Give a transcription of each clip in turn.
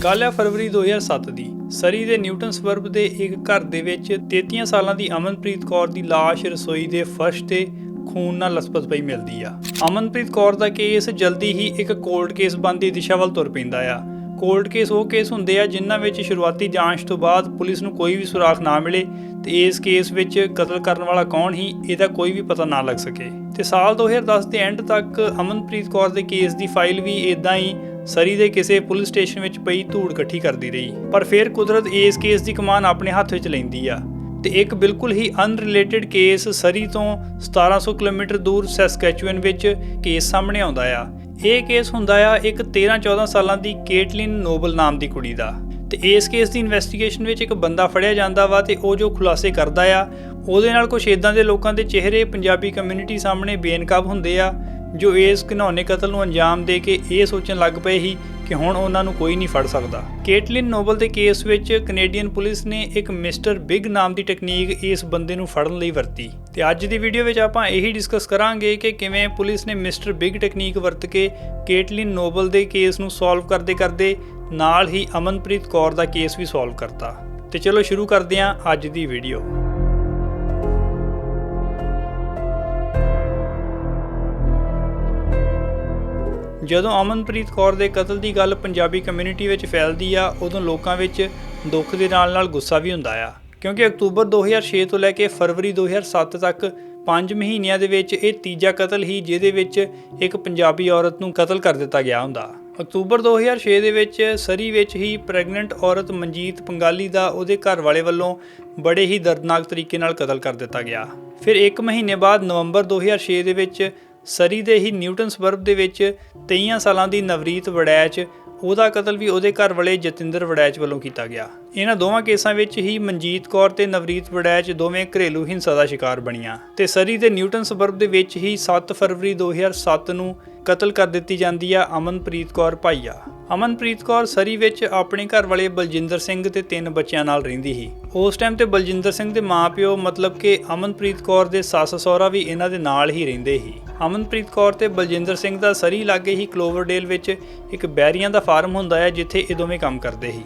ਗੱਲ ਹੈ ਫਰਵਰੀ 2007 ਦੀ। ਸਰੀ ਦੇ ਨਿਊਟਨ ਸਬਰਬ ਦੇ ਇੱਕ ਘਰ ਦੇ ਵਿੱਚ 33 ਸਾਲਾਂ ਦੀ ਅਮਨਪ੍ਰੀਤ ਕੌਰ ਦੀ ਲਾਸ਼ ਰਸੋਈ ਦੇ ਫਰਸ਼ ਤੇ ਖੂਨ ਨਾਲ ਲਸਪਸ ਪਈ ਮਿਲਦੀ ਆ। ਅਮਨਪ੍ਰੀਤ ਕੌਰ ਦਾ ਕੇਸ ਜਲਦੀ ਹੀ ਇੱਕ ਕੋਲਡ ਕੇਸ ਬਣਨ ਦੀ ਦਿਸ਼ਾ ਵੱਲ ਤੁਰ ਪੈਂਦਾ ਆ। ਕੋਲਡ ਕੇਸ ਉਹ ਕੇਸ ਹੁੰਦੇ ਆ ਜਿਨ੍ਹਾਂ ਵਿੱਚ ਸ਼ੁਰੂਆਤੀ ਜਾਂਚ ਤੋਂ ਬਾਅਦ ਪੁਲਿਸ ਨੂੰ ਕੋਈ ਵੀ ਸੁਰਾਖ ਨਾ ਮਿਲੇ ਤੇ ਇਸ ਕੇਸ ਵਿੱਚ ਕਤਲ ਕਰਨ ਵਾਲਾ ਕੌਣ ਸੀ ਇਹਦਾ ਕੋਈ ਵੀ ਪਤਾ ਨਾ ਲੱਗ ਸਕੇ। ਤੇ ਸਾਲ 2010 ਦੇ ਐਂਡ ਤੱਕ ਅਮਨਪ੍ਰੀਤ ਕੌਰ ਦੇ ਕੇਸ ਦੀ ਫਾਈਲ ਵੀ ਇਦਾਂ ਹੀ ਸਰੀ ਦੇ ਕਿਸੇ ਪੁਲਿਸ ਸਟੇਸ਼ਨ ਵਿੱਚ ਪਈ ਧੂੜ ਇਕੱਠੀ ਕਰਦੀ ਰਹੀ। ਪਰ ਫਿਰ ਕੁਦਰਤ ਇਸ ਕੇਸ ਦੀ ਕਮਾਨ ਆਪਣੇ ਹੱਥ ਵਿੱਚ ਲੈਂਦੀ ਆ ਤੇ ਇੱਕ ਬਿਲਕੁਲ ਹੀ ਅਨਰਿਲੇਟਡ ਕੇਸ ਸਰੀ ਤੋਂ 1700 ਕਿਲੋਮੀਟਰ ਦੂਰ ਸੈਸਕੈਚੂਅਨ ਵਿੱਚ ਕੇਸ ਸਾਹਮਣੇ ਆਉਂਦਾ ਆ। ਇਹ ਕੇਸ ਹੁੰਦਾ ਆ ਇੱਕ 13-14 ਸਾਲਾਂ ਦੀ ਕੇਟਲਿਨ ਨੋਬਲ ਨਾਮ ਦੀ ਕੁੜੀ ਦਾ। ਤੇ ਇਸ ਕੇਸ ਦੀ ਇਨਵੈਸਟੀਗੇਸ਼ਨ ਵਿੱਚ ਇੱਕ ਬੰਦਾ ਫੜਿਆ ਜਾਂਦਾ ਵਾ ਤੇ ਉਹ ਜੋ ਖੁਲਾਸੇ ਕਰਦਾ ਆ ਉਹਦੇ ਨਾਲ ਕੁਝ ਇਦਾਂ ਦੇ ਲੋਕਾਂ ਦੇ ਚਿਹਰੇ ਪੰਜਾਬੀ ਕਮਿਊਨਿਟੀ ਸਾਹਮਣੇ ਬੇਨਕਾਬ ਹੁੰਦੇ ਆ ਜੋ ਇਸ ਘਿਨੌਣੇ ਕਤਲ ਨੂੰ ਅੰਜਾਮ ਦੇ ਕੇ ਇਹ ਸੋਚਣ ਲੱਗ ਪਏ ਸੀ ਕਿ ਹੁਣ ਉਹਨਾਂ ਨੂੰ ਕੋਈ ਨਹੀਂ ਫੜ ਸਕਦਾ। ਕੇਟਲਿਨ ਨੋਬਲ ਦੇ ਕੇਸ ਵਿੱਚ ਕੈਨੇਡੀਅਨ ਪੁਲਿਸ ਨੇ ਇੱਕ ਮਿਸਟਰ ਬਿਗ ਨਾਮ ਦੀ ਟੈਕਨੀਕ ਇਸ ਬੰਦੇ ਨੂੰ ਫੜਨ ਲਈ ਵਰਤੀ ਤੇ ਅੱਜ ਦੀ ਵੀਡੀਓ ਵਿੱਚ ਆਪਾਂ ਇਹੀ ਡਿਸਕਸ ਕਰਾਂਗੇ ਕਿ ਕਿਵੇਂ ਪੁਲਿਸ ਨੇ ਮਿਸਟਰ ਬਿਗ ਟੈਕਨੀਕ ਵਰਤ ਕੇ ਕੇਟਲਿਨ ਨੋਬਲ ਦੇ ਕੇਸ ਨੂੰ ਸੋਲਵ ਕਰਦੇ ਨਾਲ ਹੀ ਅਮਨਪ੍ਰੀਤ ਕੌਰ ਦਾ ਕੇਸ ਵੀ ਸੋਲਵ ਕਰਤਾ। ਤੇ ਚਲੋ ਸ਼ੁਰੂ ਕਰਦੇ ਹਾਂ ਅੱਜ ਦੀ ਵੀਡੀਓ। ਜਦੋਂ ਅਮਨਪ੍ਰੀਤ ਕੌਰ ਦੇ ਕਤਲ ਦੀ ਗੱਲ ਪੰਜਾਬੀ ਕਮਿਊਨਿਟੀ ਵਿੱਚ ਫੈਲਦੀ ਆ ਉਦੋਂ ਲੋਕਾਂ ਵਿੱਚ ਦੁੱਖ ਦੇ ਨਾਲ ਗੁੱਸਾ ਵੀ ਹੁੰਦਾ ਆ ਕਿਉਂਕਿ ਅਕਤੂਬਰ 2006 ਤੋਂ ਲੈ ਕੇ ਫਰਵਰੀ 2007 ਤੱਕ 5 ਮਹੀਨਿਆਂ ਦੇ ਵਿੱਚ ਇਹ ਤੀਜਾ ਕਤਲ ਹੀ ਜਿਹਦੇ ਵਿੱਚ ਇੱਕ ਪੰਜਾਬੀ ਔਰਤ ਨੂੰ ਕਤਲ ਕਰ ਦਿੱਤਾ ਗਿਆ ਹੁੰਦਾ। ਅਕਤੂਬਰ 2006 ਦੇ ਵਿੱਚ ਸਰੀ ਵਿੱਚ ਹੀ ਪ੍ਰੈਗਨੈਂਟ ਔਰਤ ਮਨਜੀਤ ਪੰਗਾਲੀ ਦਾ ਉਹਦੇ ਘਰ ਵਾਲੇ ਵੱਲੋਂ ਬੜੇ ਹੀ ਦਰਦਨਾਕ ਤਰੀਕੇ ਨਾਲ ਕਤਲ ਕਰ ਦਿੱਤਾ ਗਿਆ। ਫਿਰ 1 ਮਹੀਨੇ ਬਾਅਦ ਨਵੰਬਰ 2006 ਦੇ ਵਿੱਚ ਸਰੀ ਦੇ ਹੀ ਨਿਊਟਨ ਸਬਰਬ ਦੇ ਵਿੱਚ 23 ਸਾਲਾਂ ਦੀ ਨਵਰੀਤ ਵੜੈਚ ਉਹਦਾ ਕਤਲ ਵੀ ਉਹਦੇ ਘਰ ਵਾਲੇ ਜਤਿੰਦਰ ਵੜੈਚ ਵੱਲੋਂ ਕੀਤਾ ਗਿਆ। ਇਹਨਾਂ ਦੋਵਾਂ ਕੇਸਾਂ ਵਿੱਚ ਹੀ ਮਨਜੀਤ ਕੌਰ ਤੇ ਨਵਰੀਤ ਵੜੈਚ ਦੋਵੇਂ ਘਰੇਲੂ ਹਿੰਸਾ ਦਾ ਸ਼ਿਕਾਰ ਬਣੀਆਂ ਤੇ ਸਰੀ ਦੇ ਨਿਊਟਨ ਸਬਰਬ ਦੇ ਵਿੱਚ ਹੀ 7 ਫਰਵਰੀ 2007 ਨੂੰ ਕਤਲ ਕਰ ਦਿੱਤੀ ਜਾਂਦੀ ਆ ਅਮਨਪ੍ਰੀਤ ਕੌਰ ਭਾਈਆ। ਅਮਨਪ੍ਰੀਤ ਕੌਰ ਸਰੀ ਵਿੱਚ ਆਪਣੇ ਘਰ ਵਾਲੇ ਬਲਜਿੰਦਰ ਸਿੰਘ ਤੇ 3 ਬੱਚਿਆਂ ਨਾਲ ਰਹਿੰਦੀ ਸੀ। ਉਸ ਟਾਈਮ ਤੇ ਬਲਜਿੰਦਰ ਸਿੰਘ ਦੇ ਮਾਪਿਓ ਮਤਲਬ ਕਿ ਅਮਨਪ੍ਰੀਤ ਕੌਰ ਦੇ ਸੱਸ ਸਹੁਰਾ ਵੀ ਇਹਨਾਂ ਦੇ ਨਾਲ ਹੀ ਰਹਿੰਦੇ ਸੀ। ਅਮਨਪ੍ਰੀਤ ਕੌਰ ਤੇ ਬਲਜਿੰਦਰ ਸਿੰਘ ਦਾ ਸਰੀ ਲਾਗੇ ਹੀ ਕਲੋਵਰਡੇਲ ਵਿੱਚ ਇੱਕ ਬੈਰੀਆਂ ਦਾ ਫਾਰਮ ਹੁੰਦਾ ਹੈ ਜਿੱਥੇ ਇਹ ਦੋਵੇਂ ਕੰਮ ਕਰਦੇ ਸੀ।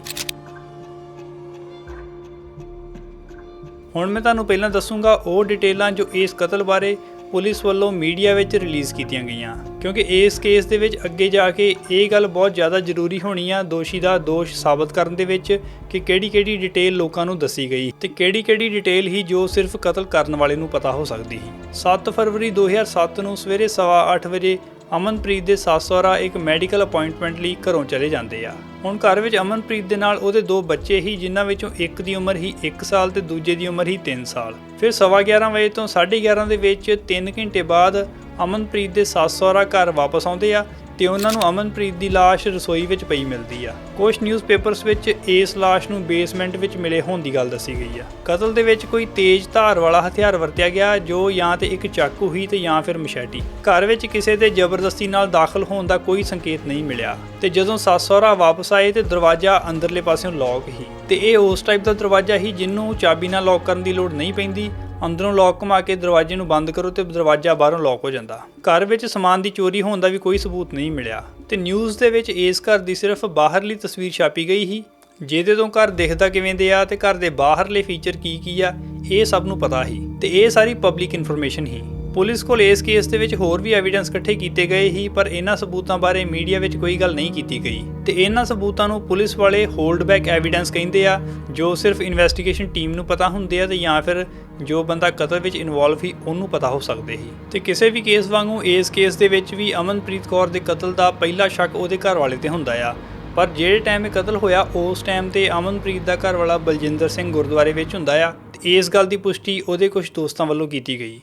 ਹੁਣ ਮੈਂ ਤੁਹਾਨੂੰ ਪਹਿਲਾਂ ਦੱਸੂਗਾ ਉਹ ਡਿਟੇਲਾਂ ਜੋ ਇਸ ਕਤਲ ਬਾਰੇ ਪੁਲਿਸ ਵੱਲੋਂ ਮੀਡੀਆ ਵਿੱਚ ਰਿਲੀਜ਼ ਕੀਤੀਆਂ ਗਈਆਂ ਕਿਉਂਕਿ ਇਸ ਕੇਸ ਦੇ ਵਿੱਚ ਅੱਗੇ ਜਾ ਕੇ ਇਹ ਗੱਲ ਬਹੁਤ ਜ਼ਿਆਦਾ ਜ਼ਰੂਰੀ ਹੋਣੀ ਆ ਦੋਸ਼ੀ ਦਾ ਦੋਸ਼ ਸਾਬਤ ਕਰਨ ਦੇ ਵਿੱਚ ਕਿ ਕਿਹੜੀ ਡਿਟੇਲ ਲੋਕਾਂ ਨੂੰ ਦੱਸੀ ਗਈ ਤੇ ਕਿਹੜੀ ਡਿਟੇਲ ਹੀ ਜੋ ਸਿਰਫ ਕਤਲ ਕਰਨ ਵਾਲੇ ਨੂੰ ਪਤਾ ਹੋ ਸਕਦੀ ਸੀ। 7 ਫਰਵਰੀ 2007 ਨੂੰ ਸਵੇਰੇ 8:15 ਵਜੇ ਅਮਨਪ੍ਰੀਤ ਦੇ ਸੱਸ ਸਹੁਰਾ ਇੱਕ ਮੈਡੀਕਲ ਅਪਾਇੰਟਮੈਂਟ ਲਈ ਘਰੋਂ ਚਲੇ ਜਾਂਦੇ ਆ। ਹੁਣ ਘਰ ਵਿੱਚ ਅਮਨਪ੍ਰੀਤ ਦੇ ਨਾਲ ਉਹਦੇ 2 ਬੱਚੇ ਹੀ ਜਿਨ੍ਹਾਂ ਵਿੱਚੋਂ ਇੱਕ ਦੀ ਉਮਰ ਹੀ 1 ਸਾਲ ਤੇ ਦੂਜੇ ਦੀ ਉਮਰ ਹੀ 3 ਸਾਲ। ਫਿਰ 11:15 ਵਜੇ ਤੋਂ 11:30 ਦੇ ਵਿੱਚ 3 ਘੰਟੇ ਬਾਅਦ ਅਮਨਪ੍ਰੀਤ ਦੇ ਸੱਸ ਸਹੁਰਾ ਘਰ ਵਾਪਸ ਆਉਂਦੇ ਆ ਤੇ ਉਹਨਾਂ ਨੂੰ ਅਮਨਪ੍ਰੀਤ ਦੀ ਲਾਸ਼ ਰਸੋਈ ਵਿੱਚ ਪਈ ਮਿਲਦੀ ਆ। ਕੁਝ ਨਿਊਜ਼ਪੇਪਰਸ ਵਿੱਚ ਇਸ ਲਾਸ਼ ਨੂੰ ਬੇਸਮੈਂਟ ਵਿੱਚ ਮਿਲੇ ਹੋਣ ਦੀ ਗੱਲ ਦੱਸੀ ਗਈ ਆ। ਕਤਲ ਦੇ ਵਿੱਚ ਕੋਈ ਤੇਜ਼ ਧਾਰ ਵਾਲਾ ਹਥਿਆਰ ਵਰਤਿਆ ਗਿਆ ਜੋ ਜਾਂ ਤੇ ਇੱਕ ਚਾਕੂ ਹੀ ਤੇ ਜਾਂ ਫਿਰ ਮਸ਼ੈਟੀ। ਘਰ ਵਿੱਚ ਕਿਸੇ ਦੇ ਜ਼ਬਰਦਸਤੀ ਨਾਲ ਦਾਖਲ ਹੋਣ ਦਾ ਕੋਈ ਸੰਕੇਤ ਨਹੀਂ ਮਿਲਿਆ ਤੇ ਜਦੋਂ ਸੱਸ ਸਹੁਰਾ ਵਾਪਸ ਆਏ ਤੇ ਦਰਵਾਜ਼ਾ ਅੰਦਰਲੇ ਪਾਸਿਓਂ ਲੌਕ ਹੀ ਤੇ ਇਹ ਉਸ ਟਾਈਪ ਦਾ ਦਰਵਾਜ਼ਾ ਹੀ ਜਿਹਨੂੰ ਚਾਬੀ ਨਾਲ ਲੌਕ ਕਰਨ ਦੀ ਲੋੜ ਨਹੀਂ ਪੈਂਦੀ। ਅੰਦਰੋਂ ਲੌਕ ਘੁਮਾ ਕੇ ਦਰਵਾਜ਼ੇ ਨੂੰ ਬੰਦ ਕਰੋ ਤੇ ਦਰਵਾਜ਼ਾ ਬਾਹਰੋਂ ਲੌਕ ਹੋ ਜਾਂਦਾ। ਘਰ ਵਿੱਚ ਸਮਾਨ ਦੀ ਚੋਰੀ ਹੋਣ ਦਾ ਵੀ ਕੋਈ ਸਬੂਤ ਨਹੀਂ ਮਿਲਿਆ ਤੇ ਨਿਊਜ਼ ਦੇ ਵਿੱਚ ਇਸ ਘਰ ਦੀ ਸਿਰਫ ਬਾਹਰਲੀ ਤਸਵੀਰ ਛਾਪੀ ਗਈ ਸੀ ਜਿਹਦੇ ਤੋਂ ਘਰ ਦਿਖਦਾ ਕਿਵੇਂ ਦੇ ਆ ਤੇ ਘਰ ਦੇ ਬਾਹਰਲੇ ਫੀਚਰ ਕੀ ਆ ਇਹ ਸਭ ਨੂੰ ਪਤਾ ਸੀ ਤੇ ਇਹ ਸਾਰੀ ਪਬਲਿਕ ਇਨਫੋਰਮੇਸ਼ਨ ਸੀ। ਪੁਲਿਸ ਕੋਲ ਇਸ ਕੇਸ ਦੇ ਵਿੱਚ ਹੋਰ ਵੀ ਐਵੀਡੈਂਸ ਇਕੱਠੇ ਕੀਤੇ ਗਏ ਸੀ ਪਰ ਇਹਨਾਂ ਸਬੂਤਾਂ ਬਾਰੇ ਮੀਡੀਆ ਵਿੱਚ ਕੋਈ ਗੱਲ ਨਹੀਂ ਕੀਤੀ ਗਈ ਤੇ ਇਹਨਾਂ ਸਬੂਤਾਂ ਨੂੰ ਪੁਲਿਸ ਵਾਲੇ ਹੋਲਡ ਬੈਕ ਐਵੀਡੈਂਸ ਕਹਿੰਦੇ ਆ ਜੋ ਸਿਰਫ ਇਨਵੈਸਟੀਗੇਸ਼ਨ ਟੀਮ ਨੂੰ ਪਤਾ ਹੁੰਦੇ ਆ ਤੇ ਜਾਂ ਫਿਰ ਜੋ ਬੰਦਾ ਕਤਲ ਵਿੱਚ ਇਨਵੋਲਵ ਸੀ ਉਹਨੂੰ ਪਤਾ ਹੋ ਸਕਦੇ ਸੀ। ਤੇ ਕਿਸੇ ਵੀ ਕੇਸ ਵਾਂਗੂ ਇਸ ਕੇਸ ਦੇ ਵਿੱਚ ਵੀ ਅਮਨਪ੍ਰੀਤ ਕੌਰ ਦੇ ਕਤਲ ਦਾ ਪਹਿਲਾ ਸ਼ੱਕ ਉਹਦੇ ਘਰ ਵਾਲੇ ਤੇ ਹੁੰਦਾ ਆ ਪਰ ਜਿਹੜੇ ਟਾਈਮ ਇਹ ਕਤਲ ਹੋਇਆ ਉਸ ਟਾਈਮ ਤੇ ਅਮਨਪ੍ਰੀਤ ਦਾ ਘਰ ਵਾਲਾ ਬਲਜਿੰਦਰ ਸਿੰਘ ਗੁਰਦੁਆਰੇ ਵਿੱਚ ਹੁੰਦਾ ਆ ਤੇ ਇਸ ਗੱਲ ਦੀ ਪੁਸ਼ਟੀ ਉਹਦੇ ਕੁਝ ਦੋਸਤਾਂ ਵੱਲੋਂ ਕੀਤੀ ਗਈ।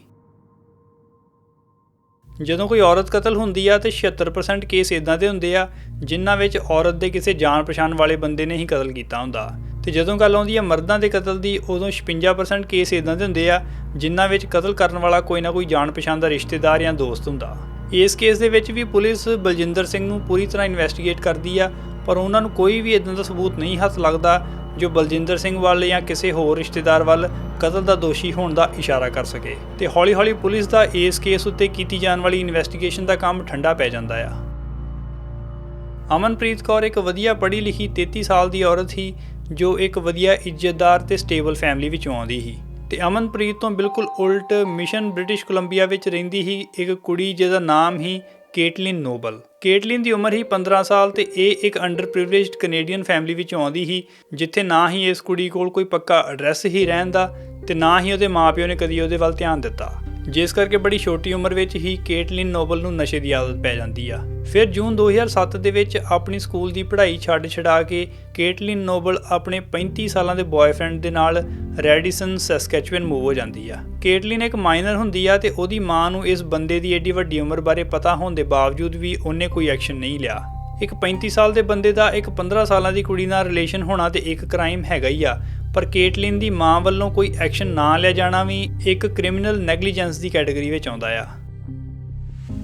ਜਦੋਂ ਕੋਈ ਔਰਤ ਕਤਲ ਹੁੰਦੀ ਆ ਤੇ 76% ਕੇਸ ਇਦਾਂ ਦੇ ਹੁੰਦੇ ਆ ਜਿਨ੍ਹਾਂ ਵਿੱਚ ਔਰਤ ਦੇ ਕਿਸੇ ਜਾਣ ਪਛਾਣ ਵਾਲੇ ਬੰਦੇ ਨੇ ਹੀ ਕਤਲ ਕੀਤਾ ਹੁੰਦਾ ਤੇ ਜਦੋਂ ਗੱਲ ਆਉਂਦੀ ਆ ਮਰਦਾਂ ਦੇ ਕਤਲ ਦੀ ਉਦੋਂ 56% ਕੇਸ ਇਦਾਂ ਦੇ ਹੁੰਦੇ ਆ ਜਿਨ੍ਹਾਂ ਵਿੱਚ ਕਤਲ ਕਰਨ ਵਾਲਾ ਕੋਈ ਨਾ ਕੋਈ ਜਾਣ ਪਛਾਣ ਦਾ ਰਿਸ਼ਤੇਦਾਰ ਜਾਂ ਦੋਸਤ ਹੁੰਦਾ। ਇਸ ਕੇਸ ਦੇ ਵਿੱਚ ਵੀ ਪੁਲਿਸ ਬਲਜਿੰਦਰ ਸਿੰਘ ਨੂੰ ਪੂਰੀ ਤਰ੍ਹਾਂ ਇਨਵੈਸਟੀਗੇਟ ਕਰਦੀ ਆ ਪਰ ਉਹਨਾਂ ਨੂੰ ਕੋਈ ਵੀ ਇਦਾਂ ਦਾ ਸਬੂਤ ਨਹੀਂ ਹੱਥ ਲੱਗਦਾ ਜੋ ਬਲਜਿੰਦਰ ਸਿੰਘ ਵੱਲ ਜਾਂ ਕਿਸੇ ਹੋਰ ਰਿਸ਼ਤੇਦਾਰ ਵੱਲ ਕਤਲ ਦਾ ਦੋਸ਼ੀ ਹੋਣ ਦਾ ਇਸ਼ਾਰਾ ਕਰ ਸਕੇ ਤੇ ਹੌਲੀ ਪੁਲਿਸ ਦਾ ਇਸ ਕੇਸ ਉੱਤੇ ਕੀਤੀ ਜਾਣ ਵਾਲੀ ਇਨਵੈਸਟੀਗੇਸ਼ਨ ਦਾ ਕੰਮ ਠੰਡਾ ਪੈ ਜਾਂਦਾ ਆ। ਅਮਨਪ੍ਰੀਤ ਕੌਰ ਇੱਕ ਵਧੀਆ ਪੜ੍ਹੀ ਲਿਖੀ 33 ਸਾਲ ਦੀ ਔਰਤ ਸੀ ਜੋ ਇੱਕ ਵਧੀਆ ਇੱਜ਼ਤਦਾਰ ਤੇ ਸਟੇਬਲ ਫੈਮਿਲੀ ਵਿੱਚੋਂ ਆਉਂਦੀ ਸੀ ਤੇ ਅਮਨਪ੍ਰੀਤ ਤੋਂ ਬਿਲਕੁਲ ਉਲਟ ਮਿਸ਼ਨ ਬ੍ਰਿਟਿਸ਼ ਕੋਲੰਬੀਆ ਵਿੱਚ ਰਹਿੰਦੀ ਸੀ ਇੱਕ ਕੁੜੀ ਜਿਹਦਾ ਨਾਮ ਸੀ ਕੇਟਲਿਨ ਨੋਬਲ। ਕੇਟਲਿਨ ਦੀ ਉਮਰ ਹੀ 15 ਸਾਲ ਤੇ ਇਹ ਇੱਕ ਅੰਡਰ ਪ੍ਰਿਵਿਲੇਜਡ ਕੈਨੇਡੀਅਨ ਫੈਮਿਲੀ ਵਿੱਚੋਂ ਆਉਂਦੀ ਸੀ ਜਿੱਥੇ ਨਾ ਹੀ ਇਸ ਕੁੜੀ ਕੋਲ ਕੋਈ ਪੱਕਾ ਐਡਰੈਸ ਹੀ ਰਹਿਣ ਦਾ ਤੇ ਨਾ ਹੀ ਉਹਦੇ ਮਾਪਿਓ ਨੇ ਕਦੀ ਉਹਦੇ ਵੱਲ ਧਿਆਨ ਦਿੱਤਾ, ਜਿਸ ਕਰਕੇ ਬੜੀ ਛੋਟੀ ਉਮਰ ਵਿੱਚ ਹੀ ਕੇਟਲਿਨ ਨੋਬਲ ਨੂੰ ਨਸ਼ੇ ਦੀ ਆਦਤ ਪੈ ਜਾਂਦੀ ਆ। ਫਿਰ ਜੂਨ 2007 ਦੇ ਵਿੱਚ ਆਪਣੀ ਸਕੂਲ ਦੀ ਪੜ੍ਹਾਈ ਛੱਡ ਕੇ ਕੇਟਲਿਨ ਨੋਬਲ ਆਪਣੇ 35 ਸਾਲਾਂ ਦੇ ਬॉयਫ੍ਰੈਂਡ ਦੇ ਨਾਲ ਰੈਡੀਸਨ ਸੈਸਕੈਚੁਅਨ ਮੂਵ ਹੋ ਜਾਂਦੀ ਆ। ਕੇਟਲਿਨ ਇੱਕ ਮਾਈਨਰ ਹੁੰਦੀ ਆ ਤੇ ਉਹਦੀ ਮਾਂ ਨੂੰ ਇਸ ਬੰਦੇ ਦੀ ਏਡੀ ਵੱਡੀ ਉਮਰ ਬਾਰੇ ਪਤਾ ਹੋਣ ਦੇ ਬਾਵਜੂਦ ਵੀ ਉਹਨੇ ਕੋਈ ਐਕਸ਼ਨ ਨਹੀਂ ਲਿਆ। ਇੱਕ 35 ਸਾਲ ਦੇ ਬੰਦੇ ਦਾ ਇੱਕ 15 ਸਾਲਾਂ ਦੀ ਕੁੜੀ ਨਾਲ ਰਿਲੇਸ਼ਨ ਹੋਣਾ ਤੇ ਇੱਕ ਕ੍ਰਾਈਮ ਹੈਗਾ ਹੀ ਆ, ਪਰ ਕੇਟਲਿਨ ਦੀ ਮਾਂ ਵੱਲੋਂ ਕੋਈ ਐਕਸ਼ਨ ਨਾ ਲਿਆ ਜਾਣਾ ਵੀ ਇੱਕ ਕ੍ਰਿਮੀਨਲ ਨੈਗਲੀਜੈਂਸ ਦੀ ਕੈਟਾਗਰੀ ਵਿੱਚ ਆਉਂਦਾ ਆ।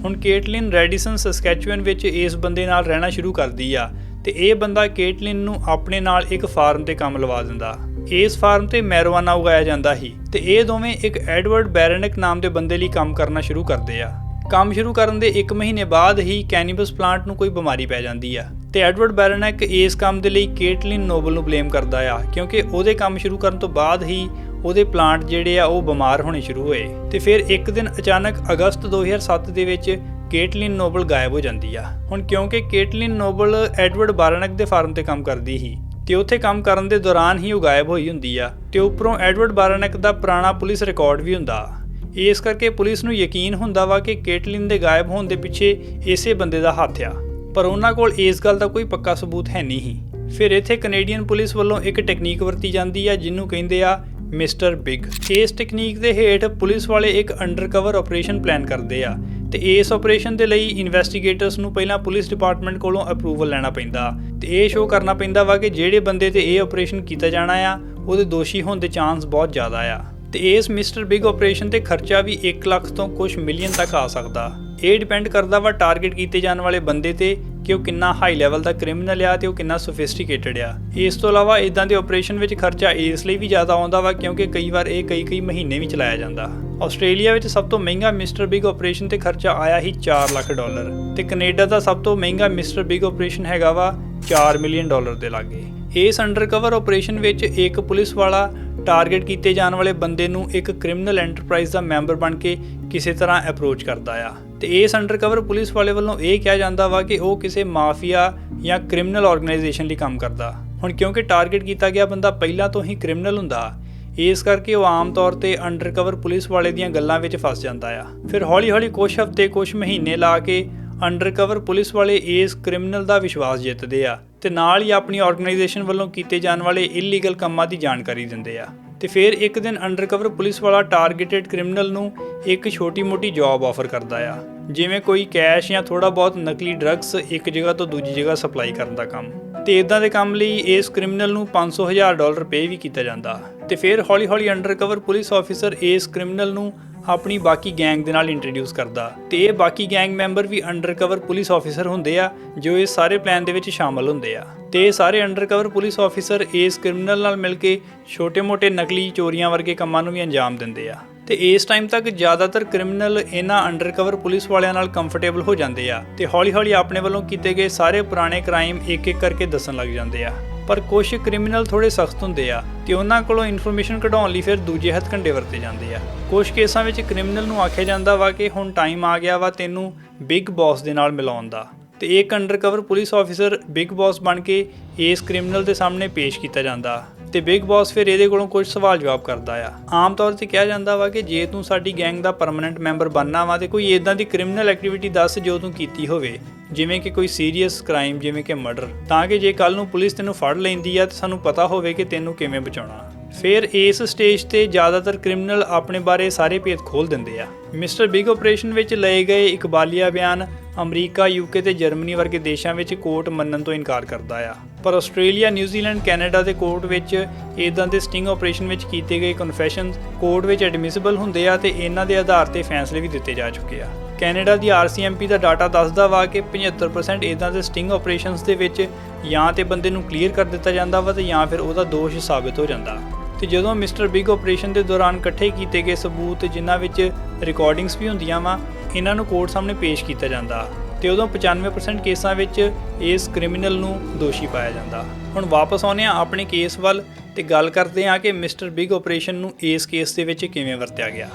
ਹੁਣ ਕੇਟਲਿਨ ਰੈਡੀਸਨ ਸਸਕੈਚੁਅਨ ਵਿੱਚ ਇਸ ਬੰਦੇ ਨਾਲ ਰਹਿਣਾ ਸ਼ੁਰੂ ਕਰਦੀ ਆ ਤੇ ਇਹ ਬੰਦਾ ਕੇਟਲਿਨ ਨੂੰ ਆਪਣੇ ਨਾਲ ਇੱਕ ਫਾਰਮ ਤੇ ਕੰਮ ਲਵਾ ਦਿੰਦਾ। ਇਸ ਫਾਰਮ ਤੇ ਮੈਰੀਜੁਆਨਾ ਉਗਾਇਆ ਜਾਂਦਾ ਸੀ ਤੇ ਇਹ ਦੋਵੇਂ ਇੱਕ ਐਡਵਰਡ ਬੈਰਨਿਕ ਨਾਮ ਦੇ ਬੰਦੇ ਲਈ ਕੰਮ ਕਰਨਾ ਸ਼ੁਰੂ ਕਰਦੇ ਆ। ਕੰਮ ਸ਼ੁਰੂ ਕਰਨ ਦੇ 1 ਮਹੀਨੇ ਬਾਅਦ ਹੀ ਕੈਨੀਬਸ ਪਲਾਂਟ ਨੂੰ ਕੋਈ ਬਿਮਾਰੀ ਪੈ ਜਾਂਦੀ ਆ ਤੇ ਐਡਵਰਡ ਬੈਰਨਿਕ ਇਸ ਕੰਮ ਦੇ ਲਈ ਕੇਟਲਿਨ ਨੋਬਲ ਨੂੰ ਬਲੇਮ ਕਰਦਾ ਆ ਕਿਉਂਕਿ ਉਹਦੇ ਕੰਮ ਸ਼ੁਰੂ ਕਰਨ ਤੋਂ ਬਾਅਦ ਹੀ ਉਹਦੇ ਪਲਾਂਟ ਜਿਹੜੇ ਆ ਉਹ ਬਿਮਾਰ ਹੋਣੇ ਸ਼ੁਰੂ ਹੋਏ। ਤੇ ਫਿਰ ਇੱਕ ਦਿਨ ਅਚਾਨਕ ਅਗਸਤ 2007 ਦੇ ਵਿੱਚ ਕੇਟਲਿਨ ਨੋਬਲ ਗਾਇਬ ਹੋ ਜਾਂਦੀ ਆ। ਹੁਣ ਕਿਉਂਕਿ ਕੇਟਲਿਨ ਨੋਬਲ ਐਡਵਰਡ ਬੈਰਨਿਕ ਦੇ ਫਾਰਮ ਤੇ ਕੰਮ ਕਰਦੀ ਸੀ ਤੇ ਉੱਥੇ ਕੰਮ ਕਰਨ ਦੇ ਦੌਰਾਨ ਹੀ ਉਹ ਗਾਇਬ ਹੋਈ ਹੁੰਦੀ ਆ ਤੇ ਉੱਪਰੋਂ ਐਡਵਰਡ ਬੈਰਨਿਕ ਦਾ ਪੁਰਾਣਾ ਪੁਲਿਸ ਰਿਕਾਰਡ ਵੀ ਹੁੰਦਾ। ਇਸ ਕਰਕੇ ਪੁਲਿਸ ਨੂੰ ਯਕੀਨ ਹੁੰਦਾ ਵਾ ਕਿ ਕੇਟਲਿਨ ਦੇ ਗਾਇਬ ਹੋਣ ਦੇ ਪਿੱਛੇ ਇਸੇ ਬੰਦੇ ਦਾ ਹੱਥ ਆ, ਪਰ ਉਹਨਾਂ ਕੋਲ ਇਸ ਗੱਲ ਦਾ ਕੋਈ ਪੱਕਾ ਸਬੂਤ ਹੈ ਨਹੀਂ ਸੀ। ਫਿਰ ਇੱਥੇ ਕੈਨੇਡੀਅਨ ਪੁਲਿਸ ਵੱਲੋਂ ਇੱਕ ਟੈਕਨੀਕ ਵਰਤੀ ਜਾਂਦੀ ਆ ਜਿਹਨੂੰ ਕਹਿੰਦੇ ਆ ਮਿਸਟਰ ਬਿਗ। ਇਸ ਟੈਕਨੀਕ ਦੇ ਹੇਠ ਪੁਲਿਸ ਵਾਲੇ ਇੱਕ ਅੰਡਰਕਵਰ ਆਪਰੇਸ਼ਨ ਪਲਾਨ ਕਰਦੇ ਆ ਤੇ ਇਸ ਆਪਰੇਸ਼ਨ ਦੇ ਲਈ ਇਨਵੈਸਟੀਗੇਟਰਸ ਨੂੰ ਪਹਿਲਾਂ ਪੁਲਿਸ ਡਿਪਾਰਟਮੈਂਟ ਕੋਲੋਂ ਅਪਰੂਵਲ ਲੈਣਾ ਪੈਂਦਾ ਤੇ ਇਹ ਸ਼ੋਅ ਕਰਨਾ ਪੈਂਦਾ ਵਾ ਕਿ ਜਿਹੜੇ ਬੰਦੇ ਤੇ ਇਹ ਆਪਰੇਸ਼ਨ ਕੀਤਾ ਜਾਣਾ ਆ ਉਹਦੇ ਦੋਸ਼ੀ ਹੋਣ ਦੇ ਚਾਂਸ ਬਹੁਤ ਜ਼ਿਆਦਾ ਆ। ਤੇ ਇਸ ਮਿਸਟਰ ਬਿਗ ਆਪਰੇਸ਼ਨ ਤੇ ਖਰਚਾ ਵੀ 1 ਲੱਖ ਤੋਂ ਕੁਝ ਮਿਲੀਅਨ ਤੱਕ ਆ ਸਕਦਾ। ਇਹ ਡਿਪੈਂਡ ਕਰਦਾ ਵਾ ਟਾਰਗੇਟ ਕੀਤੇ ਜਾਣ ਵਾਲੇ ਬੰਦੇ ਤੇ ਕਿ ਉਹ ਕਿੰਨਾ ਹਾਈ ਲੈਵਲ ਦਾ ਕ੍ਰਿਮੀਨਲ ਆ ਤੇ ਉਹ ਕਿੰਨਾ ਸੋਫਿਸਟੀਕੇਟਡ ਆ। ਇਸ ਤੋਂ ਇਲਾਵਾ ਇਦਾਂ ਦੇ ਆਪਰੇਸ਼ਨ ਵਿੱਚ ਖਰਚਾ ਇਸ ਲਈ ਵੀ ਜ਼ਿਆਦਾ ਆਉਂਦਾ ਵਾ ਕਿਉਂਕਿ ਕਈ ਵਾਰ ਇਹ ਕਈ ਮਹੀਨੇ ਵੀ ਚਲਾਇਆ ਜਾਂਦਾ। ਆਸਟ੍ਰੇਲੀਆ ਵਿੱਚ ਸਭ ਤੋਂ ਮਹਿੰਗਾ ਮਿਸਟਰ ਬਿਗ ਆਪਰੇਸ਼ਨ ਤੇ ਖਰਚਾ ਆਇਆ ਹੀ $4 ਲੱਖ ਤੇ ਕੈਨੇਡਾ ਦਾ ਸਭ ਤੋਂ ਮਹਿੰਗਾ ਮਿਸਟਰ ਬਿਗ ਆਪਰੇਸ਼ਨ ਹੈਗਾ ਵਾ $4 ਮਿਲੀਅਨ ਦੇ ਲਾਗੇ। ਇਸ ਅੰਡਰਕਵਰ ਆਪਰੇਸ਼ਨ ਵਿੱਚ ਇੱਕ ਪੁਲਿਸ ਵਾਲਾ ਟਾਰਗੇਟ ਕੀਤੇ ਜਾਣ ਵਾਲੇ ਬੰਦੇ ਨੂੰ ਇੱਕ ਕ੍ਰਿਮੀਨਲ ਐਂਟਰਪ੍ਰਾਈਜ਼ ਦਾ ਮੈਂਬਰ ਬਣ ਕੇ ਕਿਸੇ ਤਰ੍ਹਾਂ ਅਪਰੋਚ ਕਰਦਾ ਆ ਤੇ ਇਸ ਅੰਡਰਕਵਰ ਪੁਲਿਸ ਵਾਲੇ ਵੱਲੋਂ ਇਹ ਕਿਹਾ ਜਾਂਦਾ ਵਾ ਕਿ ਉਹ ਕਿਸੇ ਮਾਫੀਆ ਜਾਂ ਕ੍ਰਿਮੀਨਲ ਆਰਗੇਨਾਈਜੇਸ਼ਨ ਲਈ ਕੰਮ ਕਰਦਾ। ਹੁਣ ਕਿਉਂਕਿ ਟਾਰਗੇਟ ਕੀਤਾ ਗਿਆ ਬੰਦਾ ਪਹਿਲਾਂ ਤੋਂ ਹੀ ਕ੍ਰਿਮੀਨਲ ਹੁੰਦਾ, ਇਸ ਕਰਕੇ ਉਹ ਆਮ ਤੌਰ ਤੇ ਅੰਡਰਕਵਰ ਪੁਲਿਸ ਵਾਲੇ ਦੀਆਂ ਗੱਲਾਂ ਵਿੱਚ ਫਸ ਜਾਂਦਾ ਆ। ਫਿਰ ਹੌਲੀ-ਹੌਲੀ ਕੁਝ ਹਫ਼ਤੇ ਕੁਝ ਮਹੀਨੇ ਲਾ ਕੇ ਅੰਡਰਕਵਰ ਪੁਲਿਸ ਵਾਲੇ ਇਸ ਕ੍ਰਿਮੀਨਲ ਦਾ ਵਿਸ਼ਵਾਸ ਜਿੱਤਦੇ ਆ ਤੇ ਨਾਲ ਹੀ ਆਪਣੀ ਆਰਗੇਨਾਈਜੇਸ਼ਨ ਵੱਲੋਂ ਕੀਤੇ ਜਾਣ ਵਾਲੇ ਇਲੀਗਲ ਕੰਮਾਂ ਦੀ ਜਾਣਕਾਰੀ ਦਿੰਦੇ ਆ। ਤੇ ਫਿਰ ਇੱਕ ਦਿਨ ਅੰਡਰਕਵਰ ਪੁਲਿਸ ਵਾਲਾ ਟਾਰਗੇਟਡ ਕ੍ਰਿਮੀਨਲ ਨੂੰ ਇੱਕ ਛੋਟੀ-ਮੋਟੀ ਜੌਬ ਆਫਰ ਕਰਦਾ ਆ, ਜਿਵੇਂ ਕੋਈ ਕੈਸ਼ ਜਾਂ ਥੋੜਾ ਬਹੁਤ ਨਕਲੀ ਡਰੱਗਸ ਇੱਕ ਜਗ੍ਹਾ ਤੋਂ ਦੂਜੀ ਜਗ੍ਹਾ ਸਪਲਾਈ ਕਰਨ ਦਾ ਕੰਮ। ਤੇ ਇਦਾਂ ਦੇ ਕੰਮ ਲਈ ਇਸ ਕ੍ਰਿਮੀਨਲ ਨੂੰ $500,000 ਪੇ ਵੀ ਕੀਤਾ ਜਾਂਦਾ। ਤੇ ਫਿਰ ਹੌਲੀ-ਹੌਲੀ ਅੰਡਰਕਵਰ ਪੁਲਿਸ ਆਫੀਸਰ ਇਸ ਕ੍ਰਿਮੀਨਲ ਨੂੰ ਆਪਣੀ ਬਾਕੀ ਗੈਂਗ ਦੇ ਨਾਲ ਇੰਟਰੋਡਿਊਸ ਕਰਦਾ ਤੇ ਇਹ ਬਾਕੀ ਗੈਂਗ ਮੈਂਬਰ ਵੀ ਅੰਡਰਕਵਰ ਪੁਲਿਸ ਆਫੀਸਰ ਹੁੰਦੇ ਆ ਜੋ ਇਸ ਸਾਰੇ ਪਲਾਨ ਦੇ ਵਿੱਚ ਸ਼ਾਮਲ ਹੁੰਦੇ ਆ। ਤੇ ਇਹ ਸਾਰੇ ਅੰਡਰਕਵਰ ਪੁਲਿਸ ਆਫੀਸਰ ਇਸ ਕ੍ਰਿਮੀਨਲ ਨਾਲ ਮਿਲ ਕੇ ਛੋਟੇ-ਮੋਟੇ ਨਕਲੀ ਚੋਰੀਆਂ ਵਰਗੇ ਕੰਮਾਂ ਨੂੰ ਵੀ ਅੰਜਾਮ ਦਿੰਦੇ ਆ। ਤੇ ਇਸ ਟਾਈਮ ਤੱਕ ਜ਼ਿਆਦਾਤਰ ਕ੍ਰਿਮੀਨਲ ਇਹਨਾਂ ਅੰਡਰਕਵਰ ਪੁਲਿਸ ਵਾਲਿਆਂ ਨਾਲ ਕੰਫਰਟੇਬਲ ਹੋ ਜਾਂਦੇ ਆ ਤੇ ਹੌਲੀ-ਹੌਲੀ ਆਪਣੇ ਵੱਲੋਂ ਕੀਤੇ ਗਏ ਸਾਰੇ ਪੁਰਾਣੇ ਕ੍ਰਾਈਮ ਇੱਕ-ਇੱਕ ਕਰਕੇ ਦੱਸਣ ਲੱਗ ਜਾਂਦੇ ਆ। ਪਰ ਕੁਝ ਕ੍ਰਿਮੀਨਲ ਥੋੜੇ ਸਖਤ ਹੁੰਦੇ ਆ ਤੇ ਉਹਨਾਂ ਕੋਲੋਂ ਇਨਫੋਰਮੇਸ਼ਨ ਕਢਾਉਣ ਲਈ ਫਿਰ ਦੂਜੇ ਹੱਥਕੰਡੇ ਵਰਤੇ ਜਾਂਦੇ ਆ। ਕੁਝ ਕੇਸਾਂ ਵਿੱਚ ਕ੍ਰਿਮੀਨਲ ਨੂੰ ਆਖਿਆ ਜਾਂਦਾ ਵਾ ਕਿ ਹੁਣ ਟਾਈਮ ਆ ਗਿਆ ਵਾ ਤੈਨੂੰ ਬਿਗ ਬੌਸ ਦੇ ਨਾਲ ਮਿਲਾਉਣ ਦਾ ਤੇ ਇੱਕ ਅੰਡਰਕਵਰ ਪੁਲਿਸ ਆਫੀਸਰ ਬਿਗ ਬੌਸ ਬਣ ਕੇ ਇਸ ਕ੍ਰਿਮੀਨਲ ਦੇ ਸਾਹਮਣੇ ਪੇਸ਼ ਕੀਤਾ ਜਾਂਦਾ ਤੇ ਬਿਗ ਬੌਸ ਫਿਰ ਇਹਦੇ ਕੋਲੋਂ ਕੁਝ ਸਵਾਲ ਜਵਾਬ ਕਰਦਾ ਆ। ਆਮ ਤੌਰ ਤੇ ਕਿਹਾ ਜਾਂਦਾ ਵਾ ਕਿ ਜੇ ਤੂੰ ਸਾਡੀ ਗੈਂਗ ਦਾ ਪਰਮਨੈਂਟ ਮੈਂਬਰ ਬਣਨਾ ਵਾ ਤੇ ਕੋਈ ਇਦਾਂ ਦੀ ਕ੍ਰਿਮੀਨਲ ਐਕਟੀਵਿਟੀ ਦੱਸ ਜੋ ਤੂੰ ਕੀਤੀ ਹੋਵੇ, ਜਿਵੇਂ ਕਿ ਕੋਈ ਸੀਰੀਅਸ ਕ੍ਰਾਈਮ ਜਿਵੇਂ ਕਿ ਮਰਡਰ, ਤਾਂ ਕਿ ਜੇ ਕੱਲ ਨੂੰ ਪੁਲਿਸ ਤੈਨੂੰ ਫੜ ਲੈਂਦੀ ਆ ਤਾਂ ਸਾਨੂੰ ਪਤਾ ਹੋਵੇ ਕਿ ਤੈਨੂੰ ਕਿਵੇਂ ਬਚਾਉਣਾ। ਫਿਰ ਇਸ ਸਟੇਜ ਤੇ ਜ਼ਿਆਦਾਤਰ ਕ੍ਰਿਮੀਨਲ ਆਪਣੇ ਬਾਰੇ ਸਾਰੇ ਭੇਦ ਖੋਲ੍ਹ ਦਿੰਦੇ ਆ। ਮਿਸਟਰ ਬਿਗ ਆਪਰੇਸ਼ਨ ਵਿੱਚ ਲਏ ਗਏ ਇਕਬਾਲੀਆ ਬਿਆਨ ਅਮਰੀਕਾ, ਯੂਕੇ ਤੇ ਜਰਮਨੀ ਵਰਗੇ ਦੇਸ਼ਾਂ ਵਿੱਚ ਕੋਰਟ ਮੰਨਣ ਤੋਂ ਇਨਕਾਰ ਕਰਦਾ ਆ, ਪਰ ਆਸਟ੍ਰੇਲੀਆ, ਨਿਊਜ਼ੀਲੈਂਡ, ਕੈਨੇਡਾ ਦੇ ਕੋਰਟ ਵਿੱਚ ਇਦਾਂ ਦੇ ਸਟਿੰਗ ਆਪਰੇਸ਼ਨ ਵਿੱਚ ਕੀਤੇ ਗਏ ਕਨਫੈਸ਼ਨਸ ਕੋਰਟ ਵਿੱਚ ਐਡਮਿਸਿਬਲ ਹੁੰਦੇ ਆ ਤੇ ਇਹਨਾਂ ਦੇ ਆਧਾਰ ਤੇ ਫੈਸਲੇ ਵੀ ਦਿੱਤੇ ਜਾ ਚੁੱਕੇ ਆ। ਕੈਨੇਡਾ ਦੀ RCMP ਦਾ ਡਾਟਾ ਦੱਸਦਾ ਵਾ ਕਿ 75% ਇਦਾਂ ਦੇ ਸਟਿੰਗ ਆਪਰੇਸ਼ਨਸ ਦੇ ਵਿੱਚ ਜਾਂ ਤੇ ਬੰਦੇ ਨੂੰ ਕਲੀਅਰ ਕਰ ਦਿੱਤਾ ਜਾਂਦਾ ਵਾ ਤੇ ਜਾਂ ਫਿਰ ਉਹਦਾ ਦੋਸ਼ ਸਾਬਿਤ ਹੋ ਜਾਂਦਾ। ਤੇ ਜਦੋਂ ਮਿਸਟਰ ਬਿਗ ਆਪਰੇਸ਼ਨ ਦੇ ਦੌਰਾਨ ਇਕੱਠੇ ਕੀਤੇ ਗਏ ਸਬੂਤ ਜਿਨ੍ਹਾਂ ਵਿੱਚ ਰਿਕਾਰਡਿੰਗਸ ਵੀ ਹੁੰਦੀਆਂ ਵਾ, ਇਹਨਾਂ ਨੂੰ ਕੋਰਟ ਸਾਹਮਣੇ ਪੇਸ਼ ਕੀਤਾ ਜਾਂਦਾ ਤੇ ਉਦੋਂ 95% ਕੇਸਾਂ ਵਿੱਚ ਇਸ ਕ੍ਰਿਮੀਨਲ ਨੂੰ ਦੋਸ਼ੀ ਪਾਇਆ ਜਾਂਦਾ। ਹੁਣ ਵਾਪਸ ਆਉਂਦੇ ਹਾਂ ਆਪਣੇ ਕੇਸ ਵੱਲ ਤੇ ਗੱਲ ਕਰਦੇ ਹਾਂ ਕਿ ਮਿਸਟਰ ਬਿਗ ਆਪਰੇਸ਼ਨ ਨੂੰ ਇਸ ਕੇਸ ਦੇ ਵਿੱਚ ਕਿਵੇਂ ਵਰਤਿਆ ਗਿਆ।